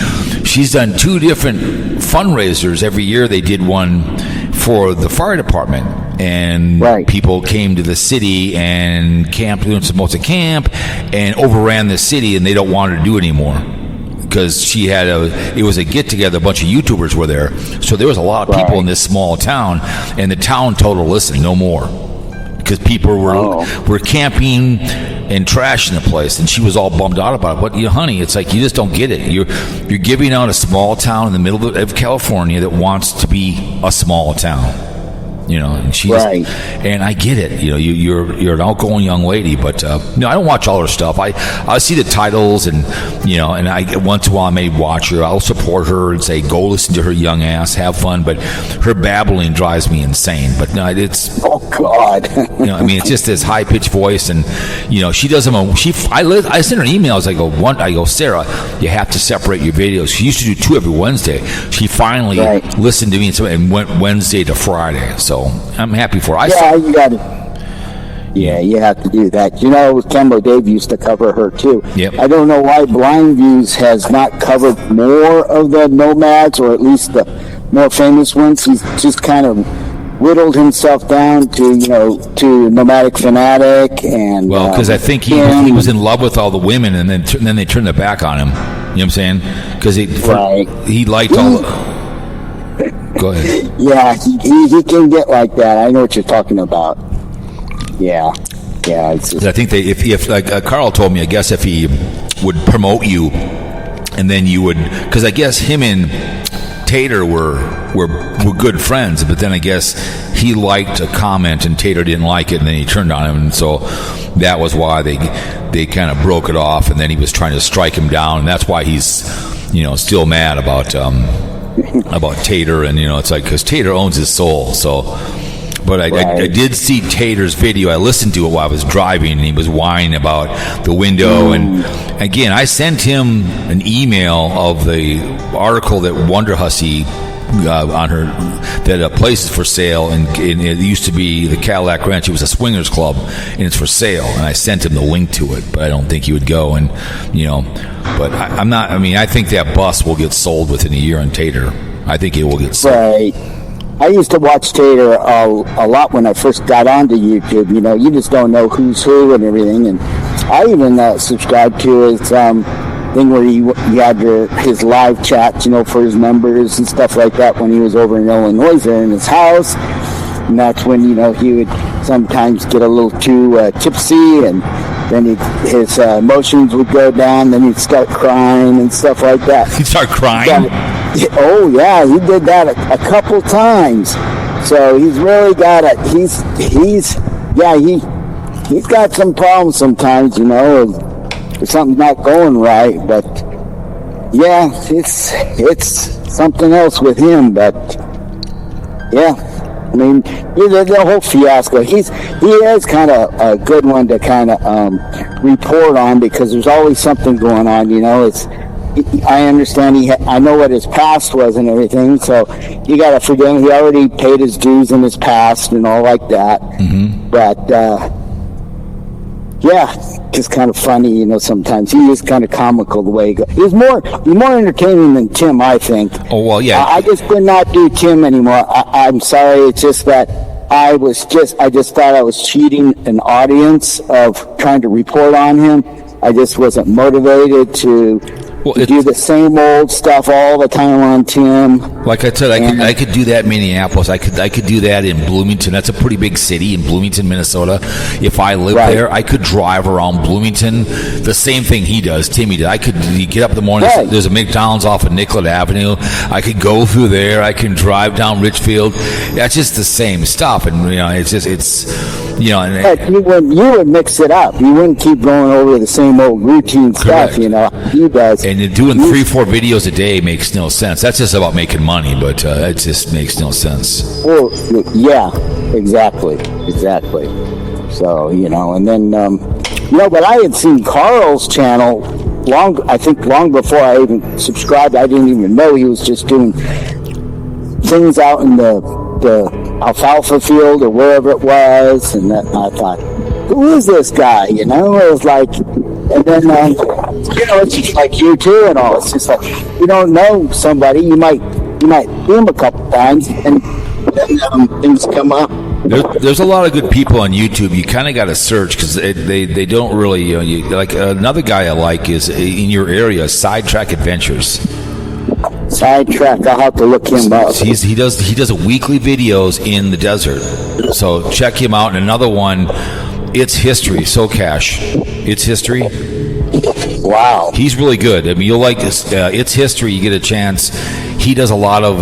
S1: she's done 2 different fundraisers every year. They did one for the fire department, and people came to the city and camped, doing some most of camp, and overran the city, and they don't want her to do it anymore. Because it was a get together, a bunch of YouTubers were there, so there was a lot of people in this small town, and the town told her, listen, no more, because people were camping and trashing the place, and she was all bummed out about it. But honey, it's like you just don't get it. You're giving out a small town in the middle of California that wants to be a small town. And she's and I get it. You're an outgoing young lady, but I don't watch all her stuff. I see the titles, and and I once in a while I may watch her. I'll support her and say, go listen to her young ass, have fun. But her babbling drives me insane. But no, it's
S2: God.
S1: It's just this high pitched voice, and she doesn't. I send her emails. I go, Sarah, you have to separate your videos. She used to do 2 every Wednesday. She finally listened to me and went Wednesday to Friday. So I'm happy for her.
S2: You got it. Yeah, you have to do that. Kembo Dave used to cover her too.
S1: Yep.
S2: I don't know why BlindViews has not covered more of the nomads, or at least the more famous ones. He's just kind of whittled himself down to Nomadic Fanatic, and
S1: because I think he was in love with all the women, and then they turned their back on him. You know what I'm saying? Because he liked all the. Go ahead.
S2: Yeah, he can get like that. I know what you're talking about. Yeah. It's just,
S1: I think if like Carl told me, I guess if he would promote you, and then you would, because I guess him and Tater were good friends, but then I guess he liked a comment and Tater didn't like it, and then he turned on him, and so that was why they kind of broke it off, and then he was trying to strike him down, and that's why he's still mad about Tater, and it's like because Tater owns his soul. So, but I did see Tater's video. I listened to it while I was driving, and he was whining about the window. And again, I sent him an email of the article that Wonder Hussy on her, that a place is for sale, and it used to be the Cadillac Ranch. It was a swingers club, and it's for sale. And I sent him the link to it, but I don't think he would go. And but I'm not. I think that bus will get sold within a year on Tater. I think it will get sold.
S2: Right. I used to watch Tater a lot when I first got onto YouTube. You just don't know who's who and everything. And I even subscribed to his thing where he had his live chats, for his members and stuff like that when he was over in Illinois there in his house. And that's when, he would sometimes get a little too tipsy, and then his emotions would go down, then he'd start crying and stuff like that.
S1: He'd start crying?
S2: Oh, yeah, he did that a couple times. So he's really got he's got some problems sometimes, if something's not going right, but yeah, it's something else with him, but yeah. The whole fiasco. He is kind of a good one to kind of report on, because there's always something going on. I understand I know what his past was and everything, so you got to forgive him. He already paid his dues in his past and all like that. Mm-hmm. But just kind of funny, sometimes. He is kind of comical the way he goes. He's more entertaining than Tim, I think.
S1: Oh, well, yeah.
S2: I just could not do Tim anymore. I'm sorry. It's just that I just thought I was cheating an audience of trying to report on him. I just wasn't motivated to do the same old stuff all the time on Tim.
S1: Like I said, I could do that in Minneapolis. I could do that in Bloomington. That's a pretty big city in Bloomington, Minnesota. If I lived there, I could drive around Bloomington. The same thing he does, Timmy did. I could get up in the morning. Right. There's a McDonald's off of Nicollet Avenue. I could go through there. I can drive down Richfield. That's just the same stuff. And
S2: But you would mix it up. You wouldn't keep going over the same old routine stuff. He does.
S1: And doing 3-4 videos a day makes no sense. That's just about making money, but it just makes no sense.
S2: Well, yeah, exactly. So, and then, but I had seen Carl's channel long before I even subscribed. I didn't even know he was just doing things out in the alfalfa field or wherever it was. And I thought, who is this guy? It was like, and then, it's just like you too and all. It's just like, you don't know somebody. You might see him a couple times and then things come up.
S1: There's a lot of good people on YouTube. You kind of got to search because they don't really, like another guy I like is in your area, Sidetrack Adventures.
S2: Sidetrack, I'll have to look him up.
S1: He does weekly videos in the desert. So check him out. And another one, It's History, Socash. It's History.
S2: Wow.
S1: He's really good. I mean, you'll like this. It's History. You get a chance. He does a lot of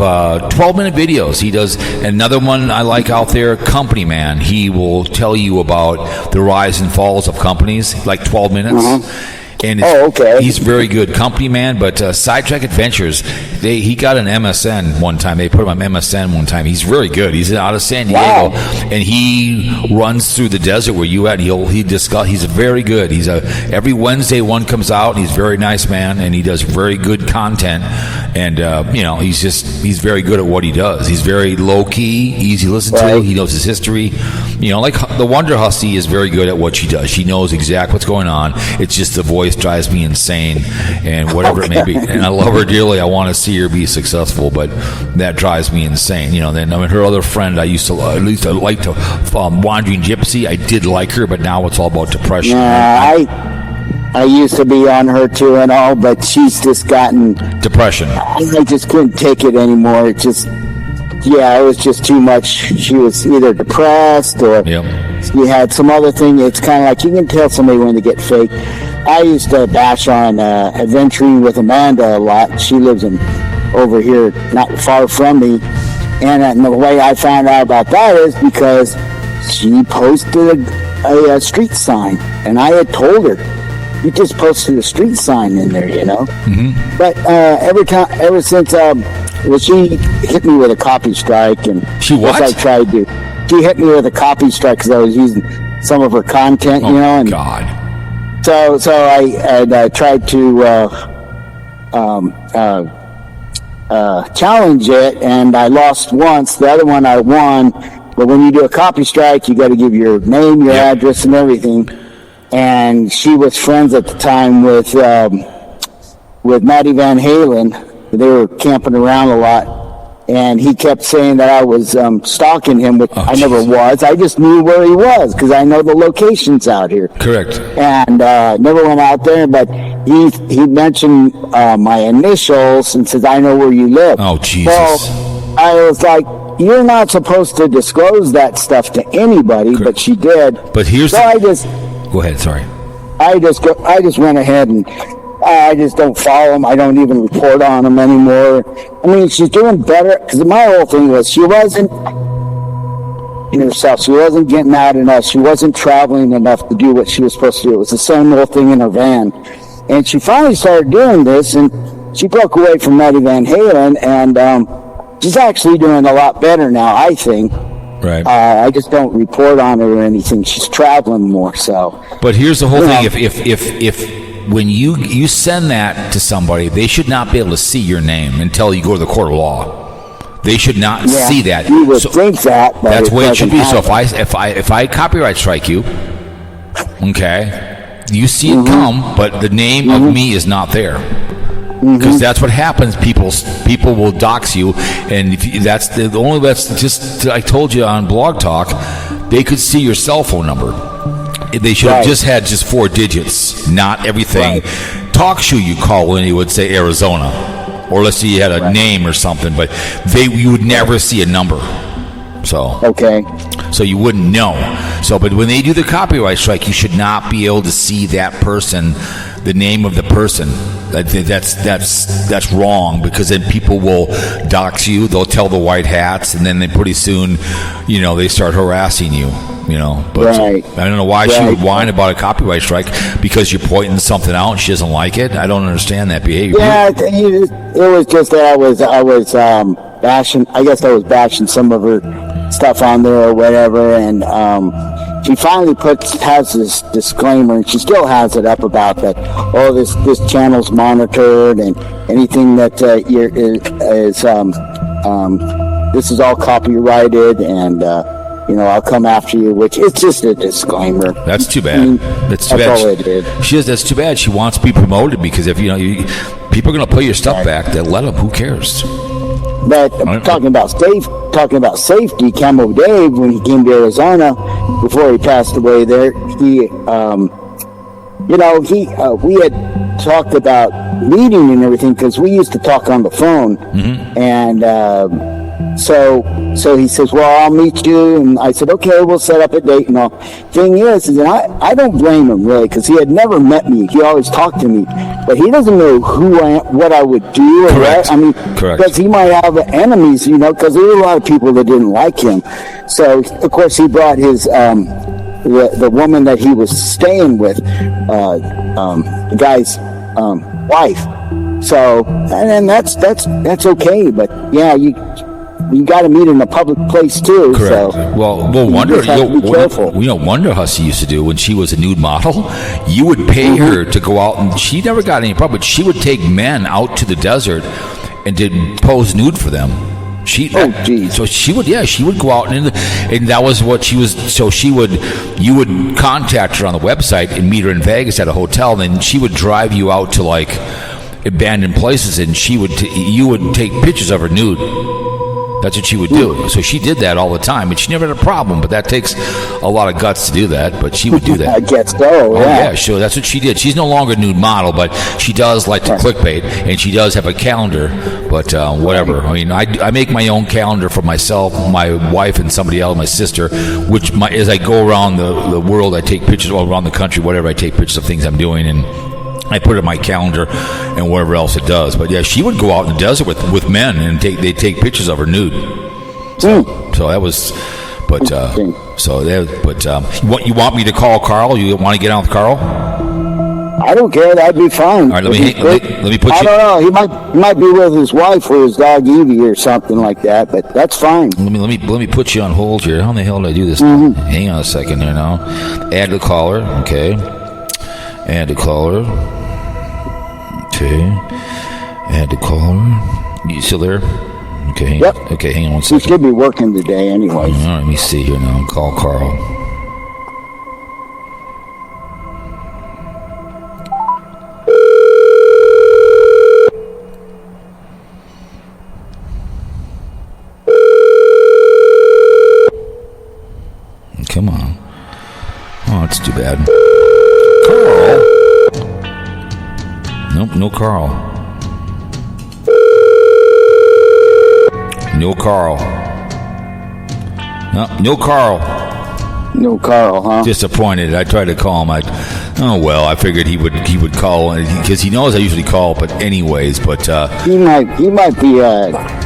S1: 12-minute videos. He does another one I like out there, Company Man. He will tell you about the rise and falls of companies, like 12 minutes.
S2: Uh-huh.
S1: And
S2: okay.
S1: He's very good. Company Man, but Sidetrack Adventures, he got an MSN one time. They put him on MSN one time. He's very good. He's out of San Diego, and he runs through the desert where you at. He's very good. Every Wednesday one comes out. He's a very nice man, and he does very good content. And he's very good at what he does. He's very low key, easy to listen to. He knows his history. Like the Wonder Hussy is very good at what she does. She knows exactly what's going on. It's just the voice drives me insane, and whatever it may be. And I love her dearly. I want to see her be successful, but that drives me insane. Then her other friend, I used to like to Wandering Gypsy. I did like her, but now it's all about depression.
S2: I used to be on her too and all, but she's just gotten
S1: depression.
S2: I just couldn't take it anymore. It was just too much. She was either depressed or she had some other thing. It's kind of like you can tell somebody when they get fake. I used to bash on Adventuring with Amanda a lot. She lives over here not far from me. And the way I found out about that is because she posted a street sign. And I had told her, you just posted a street sign in there, Mm-hmm. But ever since she hit me with a copy strike, and
S1: she what?
S2: I tried to. She hit me with a copy strike because I was using some of her content, and
S1: God.
S2: So I tried to challenge it, and I lost once. The other one I won. But when you do a copy strike, you got to give your name, your address, and everything. And she was friends at the time with Maddie Van Halen. They were camping around a lot, and he kept saying that I was stalking him, which I never was. I just knew where he was because I know the locations out here.
S1: Correct.
S2: And never went out there, but he mentioned my initials and says, "I know where you live."
S1: Oh, Jesus.
S2: Well, I was like, you're not supposed to disclose that stuff to anybody, but she did.
S1: But here's
S2: Go
S1: ahead, sorry.
S2: I just went ahead and I just don't follow them. I don't even report on them anymore. I mean, she's doing better because my whole thing was she wasn't in herself. She wasn't getting out enough. She wasn't traveling enough to do what she was supposed to do. It was the same little thing in her van. And she finally started doing this, and she broke away from Maddie Van Halen, and she's actually doing a lot better now, I think.
S1: Right.
S2: I just don't report on her or anything. She's traveling more, so.
S1: But here's the whole thing: if when you send that to somebody, they should not be able to see your name until you go to the court of law. They should not see that.
S2: You would think that, but
S1: that's the way it should be.
S2: Happen.
S1: So if I copyright strike you, okay, you see it come, but the name of me is not there. Because that's what happens. People will dox you, and if that's just I told you on Blog Talk, they could see your cell phone number. They should have just had just 4 digits, not everything.
S2: Right.
S1: Talk show you call when you would say Arizona, or let's say you had a name or something, but you would never see a number. So so you wouldn't know. So, but when they do the copyright strike, you should not be able to see that person, the name of the person. I think that's wrong, because then people will dox you. They'll tell the white hats, and then they pretty soon, they start harassing you. But I don't know why she would whine about a copyright strike, because you're pointing something out and she doesn't like it. I don't understand that behavior.
S2: Yeah, it was just that I was bashing. I guess I was bashing some of her stuff on there or whatever, and she finally has this disclaimer, and she still has it up about that. Oh, this channel's monitored, and anything that this is all copyrighted, and I'll come after you. Which it's just a disclaimer.
S1: That's too bad. That's too bad.
S2: All it is.
S1: That's too bad. She wants to be promoted, because if people are going to put your stuff back, then let them. Who cares?
S2: But talking about safety, Camo Dave, when he came to Arizona before he passed away there, we had talked about meeting and everything, because we used to talk on the phone, and so he says, well, I'll meet you, and I said, okay, we'll set up a date and all. Thing is I don't blame him, really, because he had never met me. He always talked to me, but he doesn't know who I am, what I would do.
S1: Correct.
S2: Because he might have enemies, because there were a lot of people that didn't like him. So, of course, he brought his the woman that he was staying with, the guy's wife. So, and that's okay, but yeah, you got to meet in a public place too.
S1: Correct.
S2: So
S1: well, Wonder Hussy used to do when she was a nude model. You would pay her to go out, and she never got any problem. But she would take men out to the desert and did pose nude for them. So she would go out, and that was what she was. So you would contact her on the website and meet her in Vegas at a hotel. And then she would drive you out to like abandoned places, and you would take pictures of her nude. That's what she would do. So she did that all the time, and she never had a problem. But that takes a lot of guts to do that. But she would do that.
S2: I guess so.
S1: Yeah, sure. That's what she did. She's no longer a nude model, but she does like to clickbait, and she does have a calendar. But whatever. I mean, I make my own calendar for myself, my wife, and somebody else, my sister. As I go around the world, I take pictures all around the country. Whatever, I take pictures of things I'm doing, and I put it in my calendar and whatever else it does. But yeah, she would go out in the desert with men, and they take pictures of her nude. So that was, you want me to call Carl? You want to get on with Carl?
S2: I don't care. That'd be fine.
S1: All right, let me put you.
S2: I don't know. He might be with his wife or his dog Evie or something like that. But that's fine.
S1: Let me put you on hold here. How in the hell did I do this? Hang on a second here now. Add the caller. Okay. Add the caller. Okay. Add the caller. You still there? Okay.
S2: Yep.
S1: Okay, hang on one second.
S2: He should be working today anyway.
S1: All right, let me see here now. Call Carl. Come on. Oh, that's too bad. Carl. Nope, no Carl. No Carl. No Carl.
S2: No Carl, huh?
S1: Disappointed. I tried to call him. I figured he would call because he knows I usually call. But anyways,
S2: he might be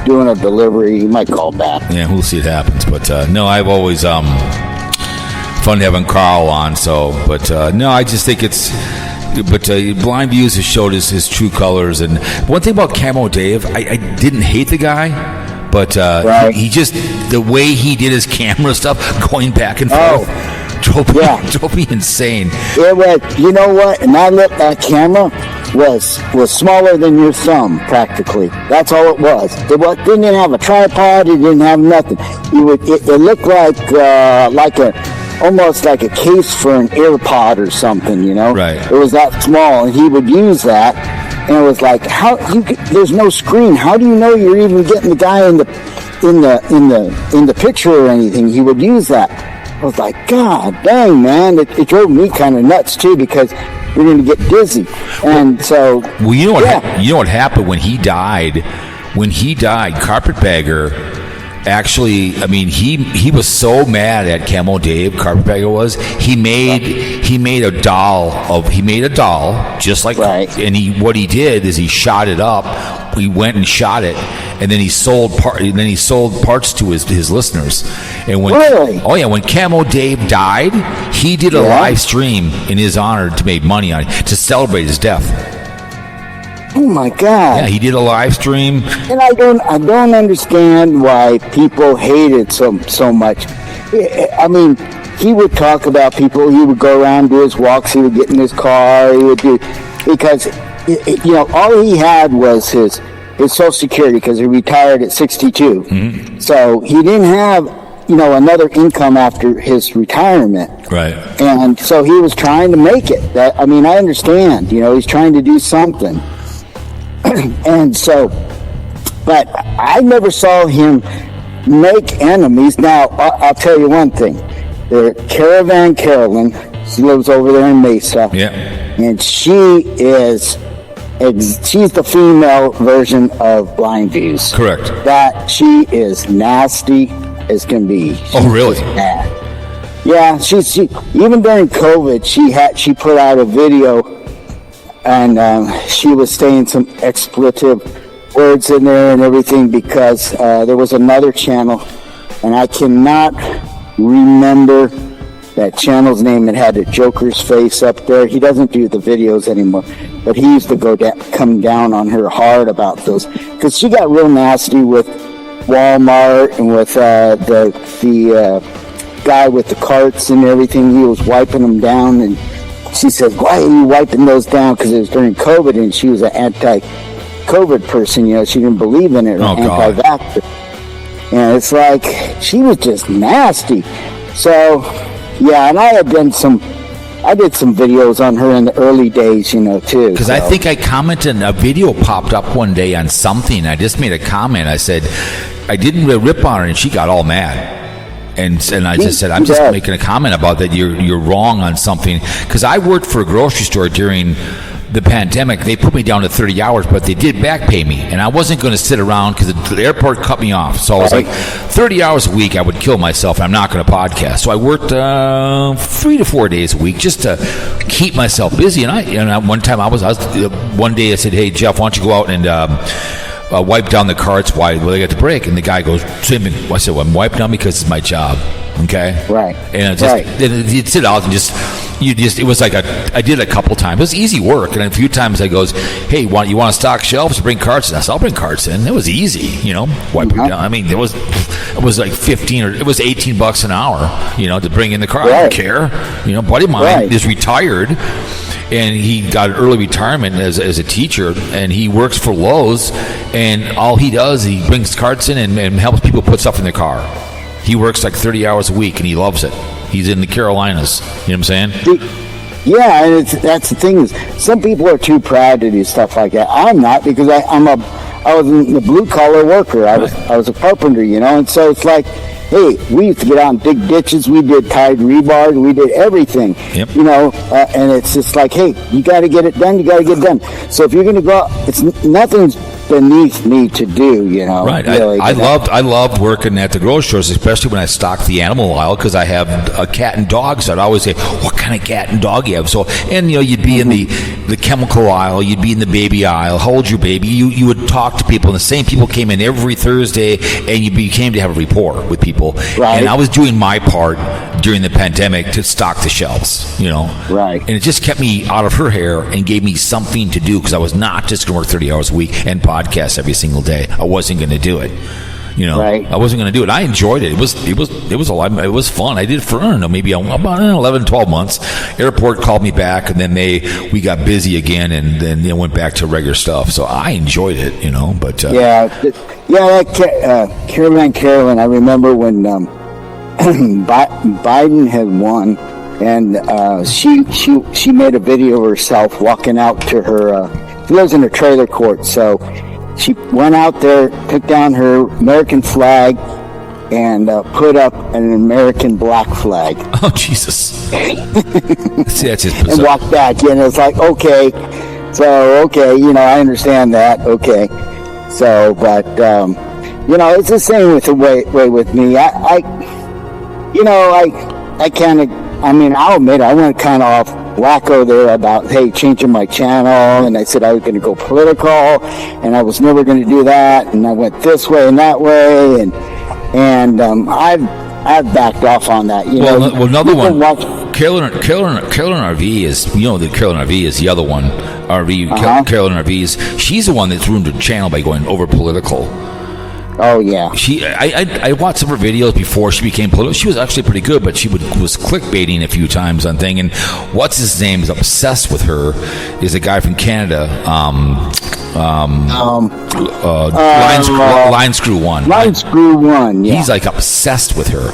S2: doing a delivery. He might call back.
S1: Yeah, we'll see what happens. But no, I've always fun having Carl on. So, no, I just think it's. But BlindViews has showed us his true colors. And one thing about Camo Dave, I didn't hate the guy. But
S2: right.
S1: he just, the way he did his camera stuff, going back and forth, drove me insane.
S2: It was, you know what? And that camera was smaller than your thumb, practically. That's all it was. It didn't even have a tripod. It didn't have nothing. It looked like almost like a case for an AirPod or something, you know?
S1: Right.
S2: It was that small, and he would use that. And it was like, there's no screen. How do you know you're even getting the guy in the picture or anything? He would use that. was like, God dang, man. It drove me kind of nuts, too, because you're going to get dizzy. And so...
S1: Well, you know what happened when he died? When he died, Carpetbagger... Actually, I mean, he was so mad at Camo Dave. Carpetbagger was. He made a doll just like.
S2: Right.
S1: And what he did is he shot it up. He went and shot it, and then he sold parts to his listeners. And when when Camo Dave died, he did a live stream in his honor to make money on it to celebrate his death.
S2: Oh my God!
S1: Yeah, he did a live stream,
S2: and I don't understand why people hate it so much. I mean, he would talk about people. He would go around, do his walks. He would get in his car. He would do because all he had was his Social Security because he retired at 62. Mm-hmm. So he didn't have another income after his retirement.
S1: Right.
S2: And so he was trying to make it. I understand. He's trying to do something. And so, but I never saw him make enemies. Now, I'll tell you one thing. Caravan Carolyn, she lives over there in Mesa.
S1: Yeah.
S2: And she's the female version of BlindViews.
S1: Correct.
S2: That she is nasty as can be.
S1: Oh, really?
S2: Yeah, she even during COVID, she put out a video. And she was saying some expletive words in there and everything because there was another channel, and I cannot remember that channel's name. It had a Joker's face up there. He doesn't do the videos anymore, but he used to come down on her hard about those because she got real nasty with Walmart and with the guy with the carts and everything. He was wiping them down and. She says, why are you wiping those down? Because it was during COVID, and she was an anti-COVID person. She didn't believe in it, or anti-vaxxer. And it's like, she was just nasty. So, yeah, and I did some videos on her in the early days, too.
S1: Because I think I commented, a video popped up one day on something. I just made a comment. I said, I didn't rip on her, and she got all mad. And I just said, I'm just making a comment about that. You're wrong on something. Because I worked for a grocery store during the pandemic. They put me down to 30 hours, but they did back pay me. And I wasn't going to sit around because the airport cut me off. So I was like, 30 hours a week, I would kill myself. And I'm not going to podcast. So I worked 3 to 4 days a week just to keep myself busy. And one time one day I said, hey, Jeff, why don't you go out and wipe down the carts while they get the break, and the guy goes, I said, well, I'm wiping down because it's my job. Okay.
S2: Right.
S1: And you'd sit out and it was like I did it a couple times. It was easy work. And a few times I goes, hey, you want to stock shelves? Bring carts in. I said, I'll bring carts in. It was easy, wiping down. I mean, it was like $18 an hour, to bring in the car. Right. I don't care. Buddy of mine is retired. And he got an early retirement as a teacher, and he works for Lowe's, and all he does, he brings carts in and helps people put stuff in their car. He works like 30 hours a week, and he loves it. He's in the Carolinas. You know what I'm saying?
S2: Yeah, and that's the thing is, some people are too proud to do stuff like that. I'm not, because I was a blue-collar worker. I was a carpenter, and so it's like, hey, we used to get out and dig ditches. We did tied rebar. We did everything. Yep. And it's just like, hey, you got to get it done. You got to get it done. So if you're going to go out, nothing's beneath me to do,
S1: Right.
S2: Really.
S1: I loved working at the grocery stores, especially when I stocked the animal aisle, because I have a cat and dog. So I'd always say, what kind of cat and dog you have? So, and you'd be in the chemical aisle, you'd be in the baby aisle. How old's your baby? You would talk to people, and the same people came in every Thursday, and you became to have a rapport with people. Right. And I was doing my part during the pandemic to stock the shelves, Right. And it just kept me out of her hair and gave me something to do, because I was not just going to work 30 hours a week and podcast every single day. I wasn't going to do it.
S2: Right.
S1: I wasn't going to do it. I enjoyed it. It was a lot. It was fun. I did it for, I don't know, maybe about 11, 12 months. Airport called me back, and then we got busy again, and then went back to regular stuff. So I enjoyed it, But
S2: Caravan Carolyn. I remember when Biden had won, and she made a video of herself walking out to her. She lives in a trailer court, so she went out there, took down her American flag, and put up an American black flag.
S1: Oh, Jesus. See, that's just
S2: And
S1: bizarre.
S2: walked back in. It's like, okay, I understand that. Okay. So, but, it's the same with the way with me. I I'll admit I went kind of off wacko there about, hey, changing my channel, and I said I was going to go political, and I was never going to do that, and I went this way and that way, and I've backed off on that.
S1: Another one, Carolyn RV is, the Carolyn RV is the other one. Carolyn RVs. She's the one that's ruined her channel by going over political.
S2: Oh yeah.
S1: I watched some of her videos before she became political. She was actually pretty good, but she was clickbaiting a few times on thing. And what's his name is obsessed with her. Is a guy from Canada. Line Screw One.
S2: Line Screw One. Yeah.
S1: He's like obsessed with her.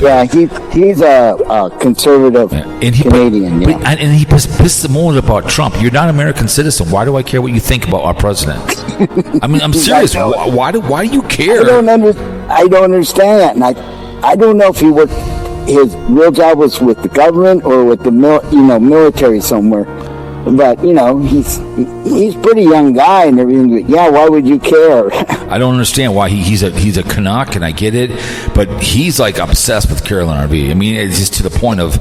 S2: Yeah, he's a conservative Canadian.
S1: And he pissed the mood about Trump. You're not an American citizen. Why do I care what you think about our president? I mean, I'm serious. Why do you care?
S2: I don't understand that, and I don't know if his real job was with the government or with the military somewhere. But he's a pretty young guy and everything. But yeah, why would you care?
S1: I don't understand why he's a Canuck, and I get it, but he's like obsessed with Carolyn RV. I mean, it's just to the point of,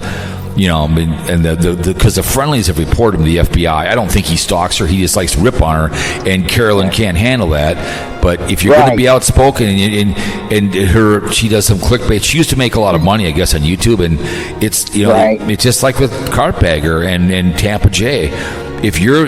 S1: because the friendlies have reported him to the FBI. I don't think he stalks her. He just likes to rip on her, and Carolyn can't handle that. But if you're going to be outspoken and she does some clickbait, she used to make a lot of money, I guess, on YouTube, and it's it's just like with Carpetbagger and Tampa J. If you're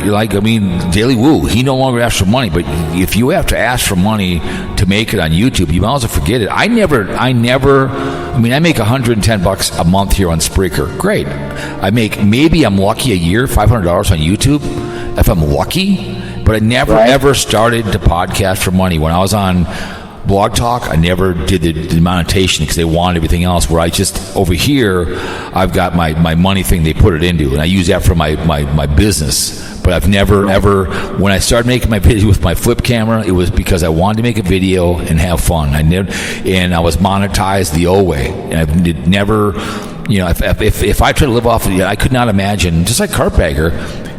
S1: like, Daily Woo, he no longer asks for money, but if you have to ask for money to make it on YouTube, you might as well forget it. I make $110 a month here on Spreaker. Great. I'm lucky a year, $500 on YouTube, if I'm lucky, but I never ever started to podcast for money. When I was on Blog Talk, I never did the monetization because they wanted everything else, where I just, over here, I've got my money thing they put it into, and I use that for my business. But I've never, ever, when I started making my video with my flip camera, it was because I wanted to make a video and have fun. And I was monetized the old way. And I've never, if I try to live off of it, I could not imagine, just like Carpetbagger,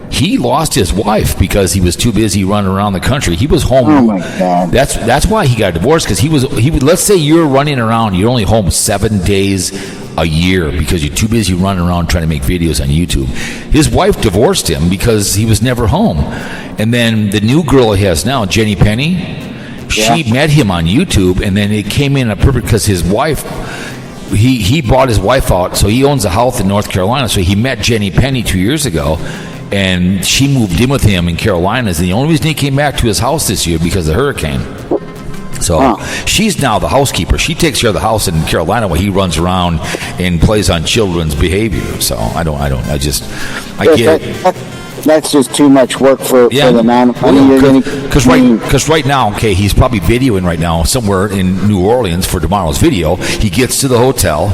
S1: he lost his wife because he was too busy running around the country. He was home.
S2: Oh my God.
S1: That's why he got divorced, because he would, let's say you're running around, you're only home 7 days a year because you're too busy running around trying to make videos on YouTube. His wife divorced him because he was never home. And then the new girl he has now, Jenny Penny, she met him on YouTube, and then it came in a perfect, because his wife, he bought his wife out, so he owns a house in North Carolina, so he met Jenny Penny 2 years ago, and she moved in with him in Carolinas, and the only reason he came back to his house this year because of the hurricane. So she's now the housekeeper. She takes care of the house in Carolina while he runs around and plays on children's behavior. So I get it.
S2: That's just too much work for the amount of money you're going to.
S1: Because right now, he's probably videoing right now somewhere in New Orleans for tomorrow's video. He gets to the hotel,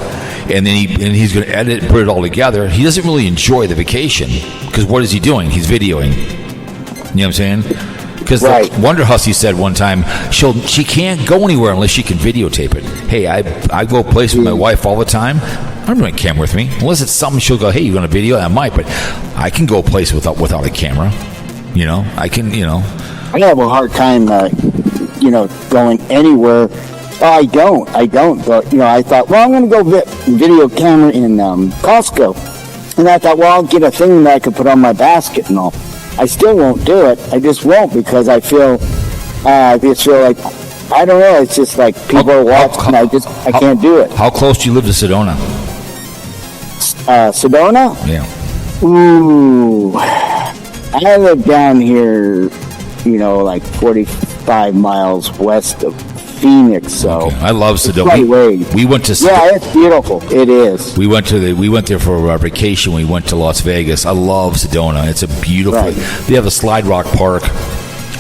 S1: and then he's going to edit and put it all together. He doesn't really enjoy the vacation, because what is he doing? He's videoing. You know what I'm saying? Because Wonder Hussy said one time she can't go anywhere unless she can videotape it. Hey, I go places with my wife all the time. I don't bring a camera with me unless it's something she'll go, hey, you want a video? I might, but I can go places without a camera. I can.
S2: I have a hard time, going anywhere. I don't. But I thought, well, I'm going to go video camera in Costco, and I thought, well, I'll get a thing that I could put on my basket and all. I still won't do it. I just won't, because I feel like, I don't know. It's just like people are watching. I can't do it.
S1: How close do you live to Sedona?
S2: Sedona?
S1: Yeah.
S2: Ooh, I live down here, like 45 miles west of Phoenix. So
S1: I love Sedona. We went to Sedona.
S2: Yeah, it's beautiful. It is.
S1: We went there for our vacation. We went to Las Vegas. I love Sedona. It's a beautiful. They have a Slide Rock Park.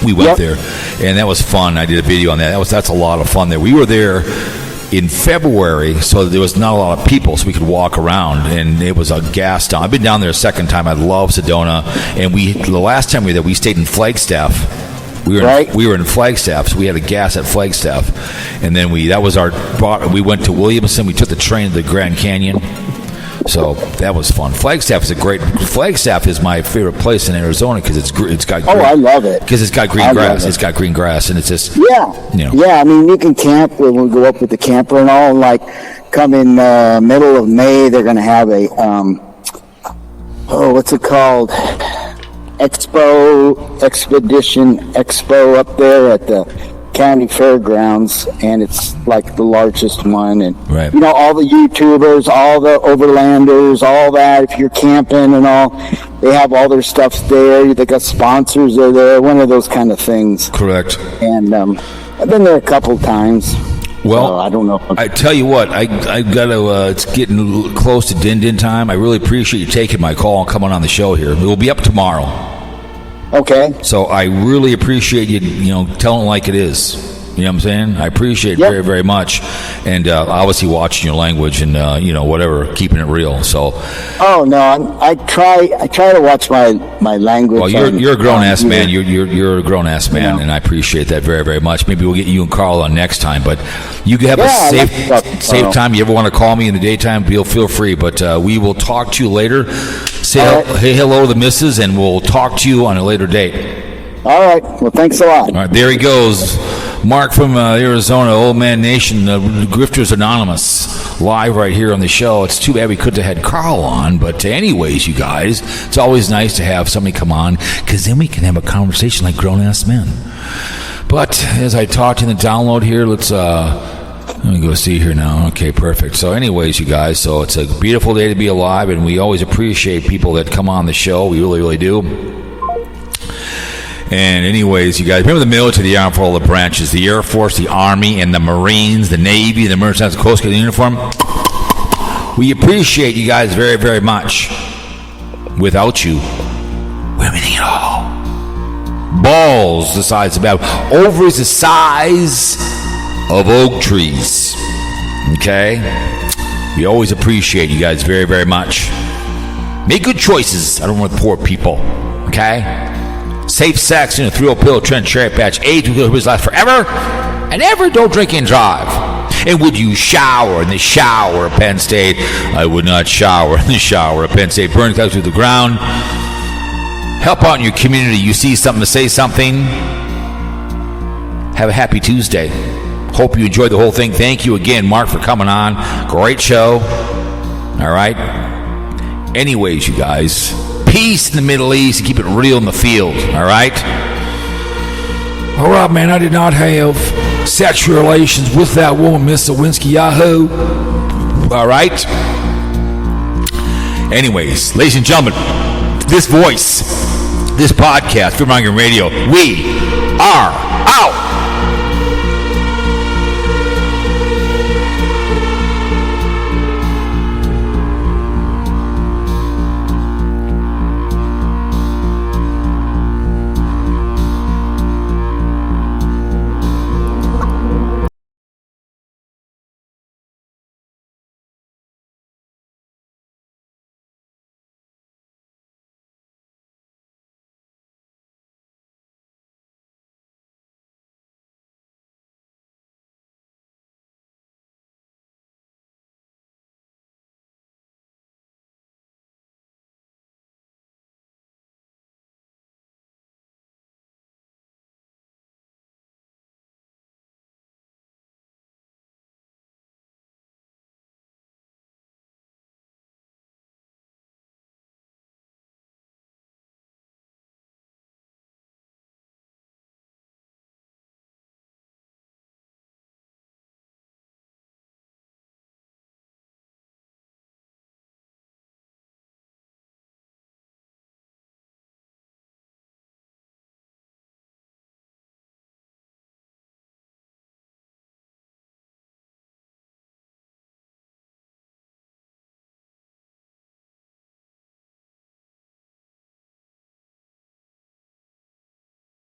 S1: We went there, and that was fun. I did a video on that. That's a lot of fun there. We were there in February, so there was not a lot of people, so we could walk around, and it was a gas town. I've been down there a second time. I love Sedona, and the last time we were there, we stayed in Flagstaff. We were in Flagstaff, so we had a gas at Flagstaff, and then we went to Williamson. We took the train to the Grand Canyon, so that was fun. Flagstaff is my favorite place in Arizona because it's got green,
S2: I love it
S1: because it's got green grass. It's got green grass, and it's just
S2: Yeah, I mean, you can camp when we go up with the camper and all. And like, come in middle of May, they're going to have a what's it called? Expedition Expo up there at the county fairgrounds, and it's like the largest one. And
S1: right.
S2: All the YouTubers, all the overlanders, all that, if you're camping and all, they have all their stuff there. They got sponsors are there, one of those kind of things.
S1: Correct.
S2: And I've been there a couple times.
S1: Well,
S2: so I don't know.
S1: I tell you what, I got to. It's getting close to din time. I really appreciate you taking my call and coming on the show here. We'll be up tomorrow.
S2: Okay.
S1: So I really appreciate you, telling it like it is. You know what I'm saying? I appreciate it very, very much. And obviously watching your language and, whatever, keeping it real. So.
S2: Oh, no, I try to watch my language.
S1: Well, you're a grown-ass man. You're a grown-ass man, and I appreciate that very, very much. Maybe we'll get you and Carl on next time. But you can have a safe time. You ever want to call me in the daytime, feel free. But we will talk to you later. Say hello to the missus, and we'll talk to you on a later date.
S2: All right. Well, thanks a lot.
S1: All right, there he goes. Mark from Arizona, Old Man Nation, Grifters Anonymous, live right here on the show. It's too bad we couldn't have had Carl on, but anyways, you guys, it's always nice to have somebody come on, because then we can have a conversation like grown-ass men. But as I talked in the download here, let me go see here now. Okay, perfect. So anyways, you guys, so it's a beautiful day to be alive, and we always appreciate people that come on the show. We really, really do. And anyways, you guys, remember the military, the armed for all the branches, the Air Force, the Army, and the Marines, the Navy, the Merchants, the Coast Guard uniform. We appreciate you guys very, very much. Without you, we're anything at all. Balls the size of ovaries the size of oak trees. Okay? We always appreciate you guys very, very much. Make good choices. I don't want poor people. Okay? Safe sex in a 3-0 pill, trend, cherry patch, age will last forever, and ever don't drink and drive. And would you shower in the shower at Penn State? I would not shower in the shower at Penn State. Burn clouds through the ground. Help out in your community. You see something to say something. Have a happy Tuesday. Hope you enjoyed the whole thing. Thank you again, Mark, for coming on. Great show. All right. Anyways, you guys, peace in the Middle East and keep it real in the field. All right. All right, man. I did not have sexual relations with that woman, Miss Lewinsky Yahoo. All right. Anyways, ladies and gentlemen, this voice, this podcast, Fear Mongering Radio, we are